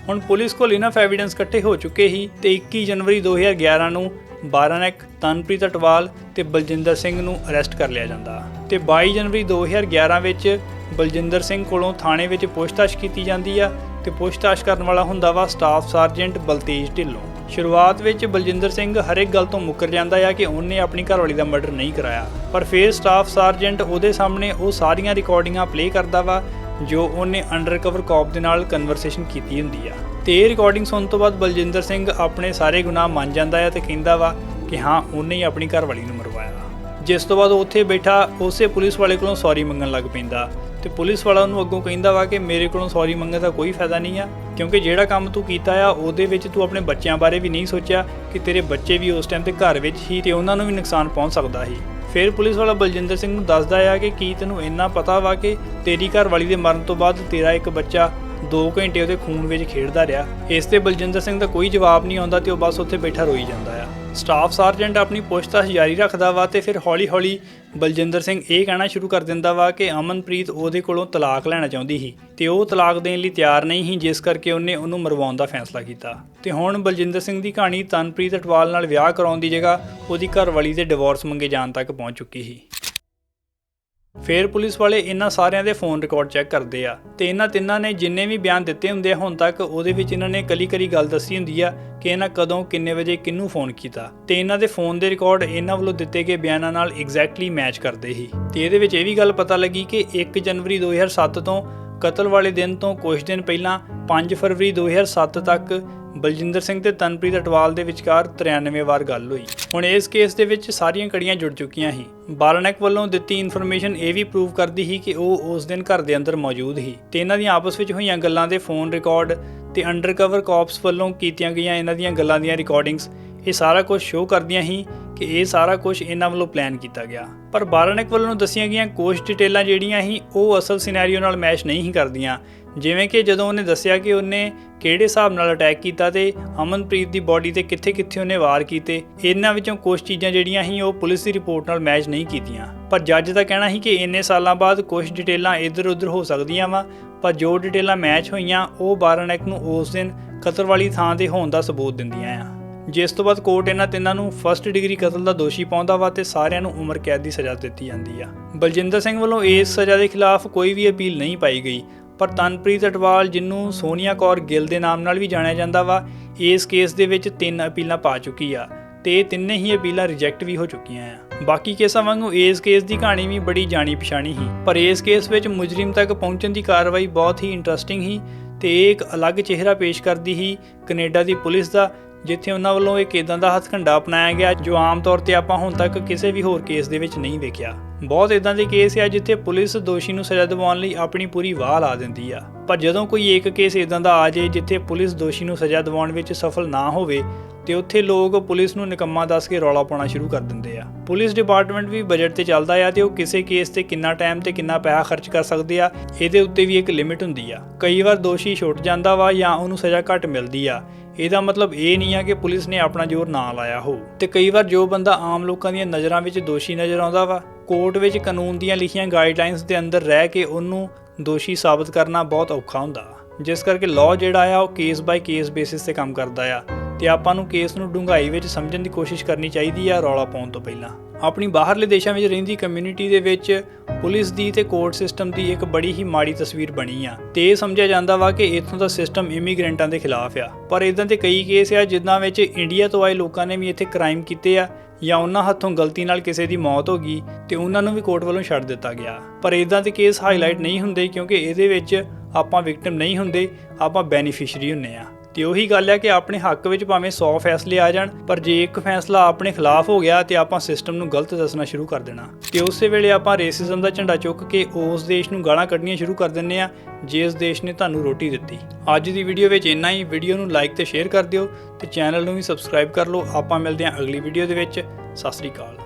ਹੁਣ ਪੁਲਿਸ ਕੋਲ ਇਨਫ ਐਵੀਡੈਂਸ ਇਕੱਠੇ ਹੋ ਚੁੱਕੇ ਸੀ ਤੇ 21 ਜਨਵਰੀ 2011 ਨੂੰ ਬਾਰਾਨੈਕ, ਤਨਪ੍ਰੀਤ ਅਟਵਾਲ ਤੇ ਬਲਜਿੰਦਰ ਸਿੰਘ ਨੂੰ ਅਰੈਸਟ ਕਰ ਲਿਆ ਜਾਂਦਾ। ਤੇ 22 ਜਨਵਰੀ 2011 ਵਿੱਚ ਬਲਜਿੰਦਰ ਸਿੰਘ ਕੋਲੋਂ ਥਾਣੇ ਵਿੱਚ ਪੁੱਛਤਾਛ ਕੀਤੀ ਜਾਂਦੀ ਆ ਤੇ ਪੁੱਛਤਾਛ ਕਰਨ ਵਾਲਾ ਹੁੰਦਾ ਵਾ ਸਟਾਫ ਸਰਜੈਂਟ ਬਲਤੇਜ ਢਿੱਲੋਂ। ਸ਼ੁਰੂਆਤ ਵਿੱਚ ਬਲਜਿੰਦਰ ਸਿੰਘ ਹਰ ਇੱਕ ਗੱਲ ਤੋਂ ਮੁੱਕਰ ਜਾਂਦਾ ਆ ਕਿ ਉਹਨੇ ਆਪਣੀ ਘਰਵਾਲੀ ਦਾ ਮਰਡਰ ਨਹੀਂ ਕਰਾਇਆ, ਪਰ ਫਿਰ ਸਟਾਫ ਸਰਜੈਂਟ ਉਹਦੇ ਸਾਹਮਣੇ ਉਹ ਸਾਰੀਆਂ ਰਿਕਾਰਡਿੰਗਾਂ ਪਲੇ ਕਰਦਾ ਵਾ ਜੋ ਉਹਨੇ ਅੰਡਰਕਵਰ ਕਾਪ ਦੇ ਨਾਲ ਕਨਵਰਸੇਸ਼ਨ ਕੀਤੀ ਹੁੰਦੀ ਆ। ਤੇ ਇਹ ਰਿਕਾਰਡਿੰਗ ਸੁਣਨ ਤੋਂ ਬਾਅਦ ਬਲਜਿੰਦਰ ਸਿੰਘ ਆਪਣੇ ਸਾਰੇ ਗੁਨਾਹ ਮੰਨ ਜਾਂਦਾ ਆ ਤੇ ਕਹਿੰਦਾ ਵਾ ਕਿ ਹਾਂ, ਉਹਨੇ ਹੀ ਆਪਣੀ ਘਰਵਾਲੀ ਨੂੰ ਮਰਵਾਇਆ। ਜਿਸ ਤੋਂ ਬਾਅਦ ਉੱਥੇ ਬੈਠਾ ਉਸੇ ਪੁਲਿਸ ਵਾਲੇ ਕੋਲੋਂ ਸੌਰੀ ਮੰਗਣ ਲੱਗ ਪੈਂਦਾ ਤੇ ਪੁਲਿਸ ਵਾਲਾ ਉਹਨੂੰ ਅੱਗੋਂ ਕਹਿੰਦਾ ਵਾ ਕਿ ਮੇਰੇ ਕੋਲੋਂ ਸੌਰੀ ਮੰਗਣ ਦਾ ਕੋਈ ਫਾਇਦਾ ਨਹੀਂ ਆ, ਕਿਉਂਕਿ ਜਿਹੜਾ ਕੰਮ ਤੂੰ ਕੀਤਾ ਆ ਉਹਦੇ ਵਿੱਚ ਤੂੰ ਆਪਣੇ ਬੱਚਿਆਂ ਬਾਰੇ ਵੀ ਨਹੀਂ ਸੋਚਿਆ ਕਿ ਤੇਰੇ ਬੱਚੇ ਵੀ ਉਸ ਟਾਈਮ ਤੇ ਘਰ ਵਿੱਚ ਹੀ ਤੇ ਉਹਨਾਂ ਨੂੰ ਵੀ ਨੁਕਸਾਨ ਪਹੁੰਚ ਸਕਦਾ ਸੀ। ਫਿਰ ਪੁਲਿਸ ਵਾਲਾ ਬਲਜਿੰਦਰ ਸਿੰਘ ਨੂੰ ਦੱਸਦਾ ਆ ਕਿ ਕੀ ਤੈਨੂੰ ਇੰਨਾ ਪਤਾ ਵਾ ਕਿ ਤੇਰੀ ਘਰਵਾਲੀ ਦੇ ਮਰਨ ਤੋਂ ਬਾਅਦ ਤੇਰਾ ਇੱਕ ਬੱਚਾ 2 ਘੰਟੇ ਉਹਦੇ ਖੂਨ ਵਿੱਚ ਖੇਡਦਾ ਰਿਹਾ। ਇਸ ਤੇ ਬਲਜਿੰਦਰ ਸਿੰਘ ਦਾ ਕੋਈ ਜਵਾਬ ਨਹੀਂ ਆਉਂਦਾ ਤੇ ਉਹ ਬਸ ਉੱਥੇ ਬੈਠਾ ਰੋਈ ਜਾਂਦਾ ਆ। ਸਟਾਫ ਸਰਜੈਂਟ ਆਪਣੀ ਪੁੱਛਤਾਛ ਜਾਰੀ ਰੱਖਦਾ ਵਾ ਤੇ ਫਿਰ ਹੌਲੀ-ਹੌਲੀ ਬਲਜਿੰਦਰ ਸਿੰਘ ਇਹ ਕਹਿਣਾ ਸ਼ੁਰੂ ਕਰ ਦਿੰਦਾ ਵਾ ਕਿ ਅਮਨਪ੍ਰੀਤ ਉਹਦੇ ਕੋਲੋਂ ਤਲਾਕ ਲੈਣਾ ਚਾਹੁੰਦੀ ਸੀ ਤੇ ਉਹ ਤਲਾਕ ਦੇਣ ਲਈ ਤਿਆਰ ਨਹੀਂ ਸੀ, ਜਿਸ ਕਰਕੇ ਉਹਨੇ ਉਹਨੂੰ ਮਰਵਾਉਣ ਦਾ ਫੈਸਲਾ ਕੀਤਾ। ਤੇ ਹੁਣ ਬਲਜਿੰਦਰ ਸਿੰਘ ਦੀ ਕਹਾਣੀ ਤਨਪ੍ਰੀਤ ਅਟਵਾਲ ਨਾਲ ਵਿਆਹ ਕਰਾਉਣ ਦੀ ਜਗ੍ਹਾ ਉਹਦੀ ਘਰਵਾਲੀ ਦੇ ਡਿਵੋਰਸ ਮੰਗੇ ਜਾਣ ਤੱਕ ਪਹੁੰਚ ਚੁੱਕੀ ਸੀ। ਫਿਰ ਪੁਲਿਸ ਵਾਲੇ ਇਹਨਾਂ ਸਾਰਿਆਂ ਦੇ ਫੋਨ ਰਿਕਾਰਡ ਚੈੱਕ ਕਰਦੇ ਆ ਤੇ ਇਹਨਾਂ ਤਿੰਨਾਂ ਨੇ ਜਿੰਨੇ ਵੀ ਬਿਆਨ ਦਿੱਤੇ ਹੁੰਦੇ ਆ ਹੁਣ ਤੱਕ, ਉਹਦੇ ਵਿੱਚ ਇਹਨਾਂ ਨੇ ਕਲੀ ਗੱਲ ਦੱਸੀ ਹੁੰਦੀ ਆ ਕਿ ਇਹਨਾਂ ਕਦੋਂ, ਕਿੰਨੇ ਵਜੇ, ਕਿਹਨੂੰ ਫੋਨ ਕੀਤਾ ਤੇ ਇਹਨਾਂ ਦੇ ਫੋਨ ਦੇ ਰਿਕਾਰਡ ਇਹਨਾਂ ਵੱਲੋਂ ਦਿੱਤੇ ਗਏ ਬਿਆਨਾਂ ਨਾਲ ਐਗਜ਼ੈਕਟਲੀ ਮੈਚ ਕਰਦੇ ਸੀ। ਤੇ ਇਹਦੇ ਵਿੱਚ ਇਹ ਵੀ ਗੱਲ ਪਤਾ ਲੱਗੀ ਕਿ 1 ਜਨਵਰੀ 2007 ਤੋਂ ਕਤਲ ਵਾਲੇ ਦਿਨ ਤੋਂ ਕੁਝ ਦਿਨ ਪਹਿਲਾਂ 5 ਫਰਵਰੀ 2007 ਤੱਕ ਬਲਜਿੰਦਰ ਸਿੰਘ ਤੇ ਤਨਪ੍ਰੀਤ ਅਟਵਾਲ ਦੇ ਵਿਚਕਾਰ 93 ਵਾਰ ਗੱਲ ਹੋਈ। ਹੁਣ ਇਸ ਕੇਸ ਦੇ ਵਿੱਚ ਸਾਰੀਆਂ ਕੜੀਆਂ ਜੁੜ ਚੁੱਕੀਆਂ ਸੀ। ਬਾਲਾਨੈਕ ਵੱਲੋਂ ਦਿੱਤੀ ਇਨਫੋਰਮੇਸ਼ਨ ਇਹ ਵੀ ਪ੍ਰੂਵ ਕਰਦੀ ਸੀ ਕਿ ਉਹ ਉਸ ਦਿਨ ਘਰ ਦੇ ਅੰਦਰ ਮੌਜੂਦ ਸੀ ਤੇ ਇਹਨਾਂ ਦੀਆਂ ਆਪਸ ਵਿੱਚ ਹੋਈਆਂ ਗੱਲਾਂ ਦੇ ਫੋਨ ਰਿਕਾਰਡ ਤੇ ਅੰਡਰਕਵਰ ਕਾਪਸ ਵੱਲੋਂ ਕੀਤੀਆਂ ਗਈਆਂ ਇਹਨਾਂ ਦੀਆਂ ਗੱਲਾਂ ਦੀਆਂ ਰਿਕਾਰਡਿੰਗਸ ਇਹ ਸਾਰਾ ਕੁਝ ਸ਼ੋਅ ਕਰਦੀਆਂ ਸੀ ਕਿ ਇਹ ਸਾਰਾ ਕੁਝ ਇਹਨਾਂ ਵੱਲੋਂ ਪਲਾਨ ਕੀਤਾ ਗਿਆ। ਪਰ ਬਾਲਾਨੈਕ ਵੱਲੋਂ ਦੱਸੀਆਂ ਗਈਆਂ ਕੁਝ ਡਿਟੇਲਾਂ ਜਿਹੜੀਆਂ ਸੀ ਉਹ ਅਸਲ ਸਿਨੈਰੀਓ ਨਾਲ ਮੈਚ ਨਹੀਂ ਸੀ ਕਰਦੀਆਂ। ਜਿਵੇਂ ਕਿ ਜਦੋਂ ਉਹਨੇ ਦੱਸਿਆ ਕਿ ਉਹਨੇ ਕਿਹੜੇ ਹਿਸਾਬ ਨਾਲ ਅਟੈਕ ਕੀਤਾ ਤੇ ਅਮਨਪ੍ਰੀਤ ਦੀ ਬਾਡੀ ਤੇ ਕਿੱਥੇ-ਕਿੱਥੇ ਉਹਨੇ ਵਾਰ ਕੀਤੇ, ਇਹਨਾਂ ਵਿੱਚੋਂ ਕੁਝ ਚੀਜ਼ਾਂ ਜਿਹੜੀਆਂ ਸੀ ਉਹ ਪੁਲਿਸ ਦੀ ਰਿਪੋਰਟ ਨਾਲ ਮੈਚ ਨਹੀਂ ਕੀਤੀਆਂ। ਪਰ ਜੱਜ ਦਾ ਕਹਿਣਾ ਸੀ ਕਿ ਇੰਨੇ ਸਾਲਾਂ ਬਾਅਦ ਕੁਝ ਡਿਟੇਲਾਂ ਇੱਧਰ-ਉੱਧਰ ਹੋ ਸਕਦੀਆਂ ਵਾ, ਪਰ ਜੋ ਡਿਟੇਲਾਂ ਮੈਚ ਹੋਈਆਂ ਉਹ ਬਾਲਾਨੈਕ ਨੂੰ ਉਸ ਦਿਨ ਕਤਲ ਵਾਲੀ ਥਾਂ ਤੇ ਹੋਣ ਦਾ ਸਬੂਤ ਦਿੰਦੀਆਂ ਆ। ਜਿਸ ਤੋਂ ਬਾਅਦ ਕੋਰਟ ਇਹਨਾਂ ਤਿੰਨਾਂ ਨੂੰ ਫਸਟ ਡਿਗਰੀ ਕਤਲ ਦਾ ਦੋਸ਼ੀ ਪਾਉਂਦਾ ਵਾ ਤੇ ਸਾਰਿਆਂ ਨੂੰ ਉਮਰ ਕੈਦ ਦੀ ਸਜ਼ਾ ਦਿੱਤੀ ਜਾਂਦੀ ਆ। ਬਲਜਿੰਦਰ ਸਿੰਘ ਵੱਲੋਂ ਇਸ ਸਜ਼ਾ ਦੇ ਖਿਲਾਫ ਕੋਈ ਵੀ ਅਪੀਲ ਨਹੀਂ ਪਾਈ ਗਈ, ਪਰ ਤਨਪ੍ਰੀਤ ਅਟਵਾਲ, ਜਿਹਨੂੰ ਸੋਨੀਆ ਕੌਰ ਗਿੱਲ ਦੇ ਨਾਮ ਨਾਲ ਵੀ ਜਾਣਿਆ ਜਾਂਦਾ ਵਾ, ਇਸ ਕੇਸ ਦੇ ਵਿੱਚ 3 ਅਪੀਲਾਂ ਪਾ ਚੁੱਕੀ ਆ ਤੇ ਇਹ ਤਿੰਨੇ ਹੀ ਅਪੀਲਾਂ ਰਿਜੈਕਟ ਵੀ ਹੋ ਚੁੱਕੀਆਂ ਆ। ਬਾਕੀ ਕੇਸਾਂ ਵਾਂਗੂ ਇਸ ਕੇਸ ਦੀ ਕਹਾਣੀ ਵੀ ਬੜੀ ਜਾਣੀ ਪਛਾਣੀ ਸੀ, ਪਰ ਇਸ ਕੇਸ ਵਿੱਚ ਮੁਜਰਿਮ ਤੱਕ ਪਹੁੰਚਣ ਦੀ ਕਾਰਵਾਈ ਬਹੁਤ ਹੀ ਇੰਟਰਸਟਿੰਗ ਸੀ ਤੇ ਇਹ ਇੱਕ ਅਲੱਗ ਚਿਹਰਾ ਪੇਸ਼ ਕਰਦੀ ਸੀ ਕੈਨੇਡਾ ਦੀ ਪੁਲਿਸ ਦਾ, ਜਿੱਥੇ ਉਹਨਾਂ ਵੱਲੋਂ ਇੱਕ ਇੱਦਾਂ ਦਾ ਹੱਥਕੰਡਾ ਅਪਣਾਇਆ ਗਿਆ ਜੋ ਆਮ ਤੌਰ ਤੇ ਆਪਾਂ ਹੁਣ ਤੱਕ ਕਿਸੇ ਵੀ ਹੋਰ ਕੇਸ ਦੇ ਵਿੱਚ ਨਹੀਂ ਵੇਖਿਆ। ਬਹੁਤ ਇੱਦਾਂ ਦੇ ਕੇਸ ਆ ਜਿੱਥੇ ਪੁਲਿਸ ਦੋਸ਼ੀ ਨੂੰ ਸਜ਼ਾ ਦਿਵਾਉਣ ਲਈ ਆਪਣੀ ਪੂਰੀ ਵਾਹ ਲਾ ਦਿੰਦੀ ਆ, ਪਰ ਜਦੋਂ ਕੋਈ ਇੱਕ ਕੇਸ ਇੱਦਾਂ ਦਾ ਆ ਜਾਏ ਜਿੱਥੇ ਪੁਲਿਸ ਦੋਸ਼ੀ ਨੂੰ ਸਜ਼ਾ ਦਿਵਾਉਣ ਵਿੱਚ ਸਫਲ ਨਾ ਹੋਵੇ ਤੇ ਉੱਥੇ ਲੋਕ ਪੁਲਿਸ ਨੂੰ ਨਿਕੰਮਾ ਦੱਸ ਕੇ ਰੌਲਾ ਪਾਉਣਾ ਸ਼ੁਰੂ ਕਰ ਦਿੰਦੇ ਆ। ਪੁਲਿਸ ਡਿਪਾਰਟਮੈਂਟ ਵੀ ਬਜਟ ਤੇ ਚੱਲਦਾ ਆ ਤੇ ਉਹ ਕਿਸੇ ਕੇਸ ਤੇ ਕਿੰਨਾ ਟਾਈਮ ਤੇ ਕਿੰਨਾ ਪੈਸਾ ਖਰਚ ਕਰ ਸਕਦੇ ਆ, ਇਹਦੇ ਉੱਤੇ ਵੀ ਇੱਕ ਲਿਮਿਟ ਹੁੰਦੀ ਆ। ਕਈ ਵਾਰ ਦੋਸ਼ੀ ਛੁੱਟ ਜਾਂਦਾ ਵਾ ਜਾਂ ਉਹਨੂੰ ਸਜ਼ਾ ਘੱਟ ਮਿਲਦੀ ਆ। ਇਹਦਾ ਮਤਲਬ ਇਹ ਨਹੀਂ ਆ ਕਿ ਪੁਲਿਸ ਨੇ ਆਪਣਾ ਜ਼ੋਰ ਨਾ ਲਾਇਆ ਹੋ। ਤੇ ਕਈ ਵਾਰ ਜੋ ਬੰਦਾ ਆਮ ਲੋਕਾਂ ਦੀਆਂ ਨਜ਼ਰਾਂ ਵਿੱਚ ਦੋਸ਼ੀ ਨਜ਼ਰ ਆਉਂਦਾ ਵਾ, ਕੋਰਟ ਵਿੱਚ ਕਾਨੂੰਨ ਦੀਆਂ ਲਿਖੀਆਂ ਗਾਈਡਲਾਈਨਸ ਦੇ ਅੰਦਰ ਰਹਿ ਕੇ ਉਹਨੂੰ ਦੋਸ਼ੀ ਸਾਬਤ ਕਰਨਾ ਬਹੁਤ ਔਖਾ ਹੁੰਦਾ, ਜਿਸ ਕਰਕੇ ਲਾਅ ਜਿਹੜਾ ਆ ਉਹ ਕੇਸ ਬਾਈ ਕੇਸ ਬੇਸਿਸ ਤੇ ਕੰਮ ਕਰਦਾ ਆ ਤੇ ਆਪਾਂ ਨੂੰ ਕੇਸ ਨੂੰ ਡੂੰਘਾਈ ਵਿੱਚ ਸਮਝਣ ਦੀ ਕੋਸ਼ਿਸ਼ ਕਰਨੀ ਚਾਹੀਦੀ ਆ ਰੌਲਾ ਪਾਉਣ ਤੋਂ ਪਹਿਲਾਂ। ਆਪਣੀ ਬਾਹਰਲੇ ਦੇਸ਼ਾਂ ਵਿੱਚ ਰਹਿੰਦੀ ਕਮਿਊਨਿਟੀ ਦੇ ਵਿੱਚ ਪੁਲਿਸ ਦੀ ਤੇ ਕੋਰਟ ਸਿਸਟਮ ਦੀ ਇੱਕ ਬੜੀ ਹੀ ਮਾੜੀ ਤਸਵੀਰ ਬਣੀ ਆ ਤੇ ਇਹ ਸਮਝਿਆ ਜਾਂਦਾ ਵਾ ਕਿ ਇੱਥੋਂ ਦਾ ਸਿਸਟਮ ਇਮੀਗ੍ਰੈਂਟਾਂ ਦੇ ਖਿਲਾਫ ਆ, ਪਰ ਇਦਾਂ ਦੇ ਕਈ ਕੇਸ ਆ ਜਿਨ੍ਹਾਂ ਵਿੱਚ ਇੰਡੀਆ ਤੋਂ ਆਏ ਲੋਕਾਂ ਨੇ ਵੀ ਇੱਥੇ ਕ੍ਰਾਈਮ ਕੀਤੇ ਆ ਜਾਂ ਉਹਨਾਂ ਹੱਥੋਂ ਗਲਤੀ ਨਾਲ ਕਿਸੇ ਦੀ ਮੌਤ ਹੋ ਗਈ ਤੇ ਉਹਨਾਂ ਨੂੰ ਵੀ ਕੋਰਟ ਵੱਲੋਂ ਛੱਡ ਦਿੱਤਾ ਗਿਆ। ਪਰ ਇਦਾਂ ਦੇ ਕੇਸ ਹਾਈਲਾਈਟ ਨਹੀਂ ਹੁੰਦੇ ਕਿਉਂਕਿ ਇਹਦੇ ਵਿੱਚ ਆਪਾਂ ਵਿਕਟਿਮ ਨਹੀਂ ਹੁੰਦੇ, ਆਪਾਂ ਬੈਨੀਫਿਸ਼ਰੀ ਹੁੰਦੇ ਆ। ਤੇ ਉਹੀ ਗੱਲ ਹੈ ਕਿ ਆਪਣੇ ਹੱਕ ਵਿੱਚ ਭਾਵੇਂ 100 ਫੈਸਲੇ ਆ ਜਾਣ, ਪਰ ਜੇ ਇੱਕ ਫੈਸਲਾ ਆਪਣੇ ਖਿਲਾਫ ਹੋ ਗਿਆ ਤੇ ਆਪਾਂ ਸਿਸਟਮ ਨੂੰ ਗਲਤ ਦੱਸਣਾ ਸ਼ੁਰੂ ਕਰ ਦੇਣਾ ਤੇ ਉਸੇ ਵੇਲੇ ਆਪਾਂ ਰੇਸਿਜ਼ਮ ਦਾ ਝੰਡਾ ਚੁੱਕ ਕੇ ਉਸ ਦੇਸ਼ ਨੂੰ ਗਾਲਾਂ ਕੱਢਣੀਆਂ ਸ਼ੁਰੂ ਕਰ ਦਿੰਦੇ ਆ ਜਿਸ ਦੇਸ਼ ਨੇ ਤੁਹਾਨੂੰ ਰੋਟੀ ਦਿੱਤੀ। ਅੱਜ ਦੀ ਵੀਡੀਓ ਵਿੱਚ ਇੰਨਾ ਹੀ। ਵੀਡੀਓ ਨੂੰ ਲਾਈਕ ਤੇ ਸ਼ੇਅਰ ਕਰ ਦਿਓ ਤੇ ਚੈਨਲ ਨੂੰ ਵੀ ਸਬਸਕ੍ਰਾਈਬ ਕਰ ਲਓ। ਆਪਾਂ ਮਿਲਦੇ ਹਾਂ ਅਗਲੀ ਵੀਡੀਓ ਦੇ ਵਿੱਚ। ਸਤਿ ਸ੍ਰੀ ਅਕਾਲ।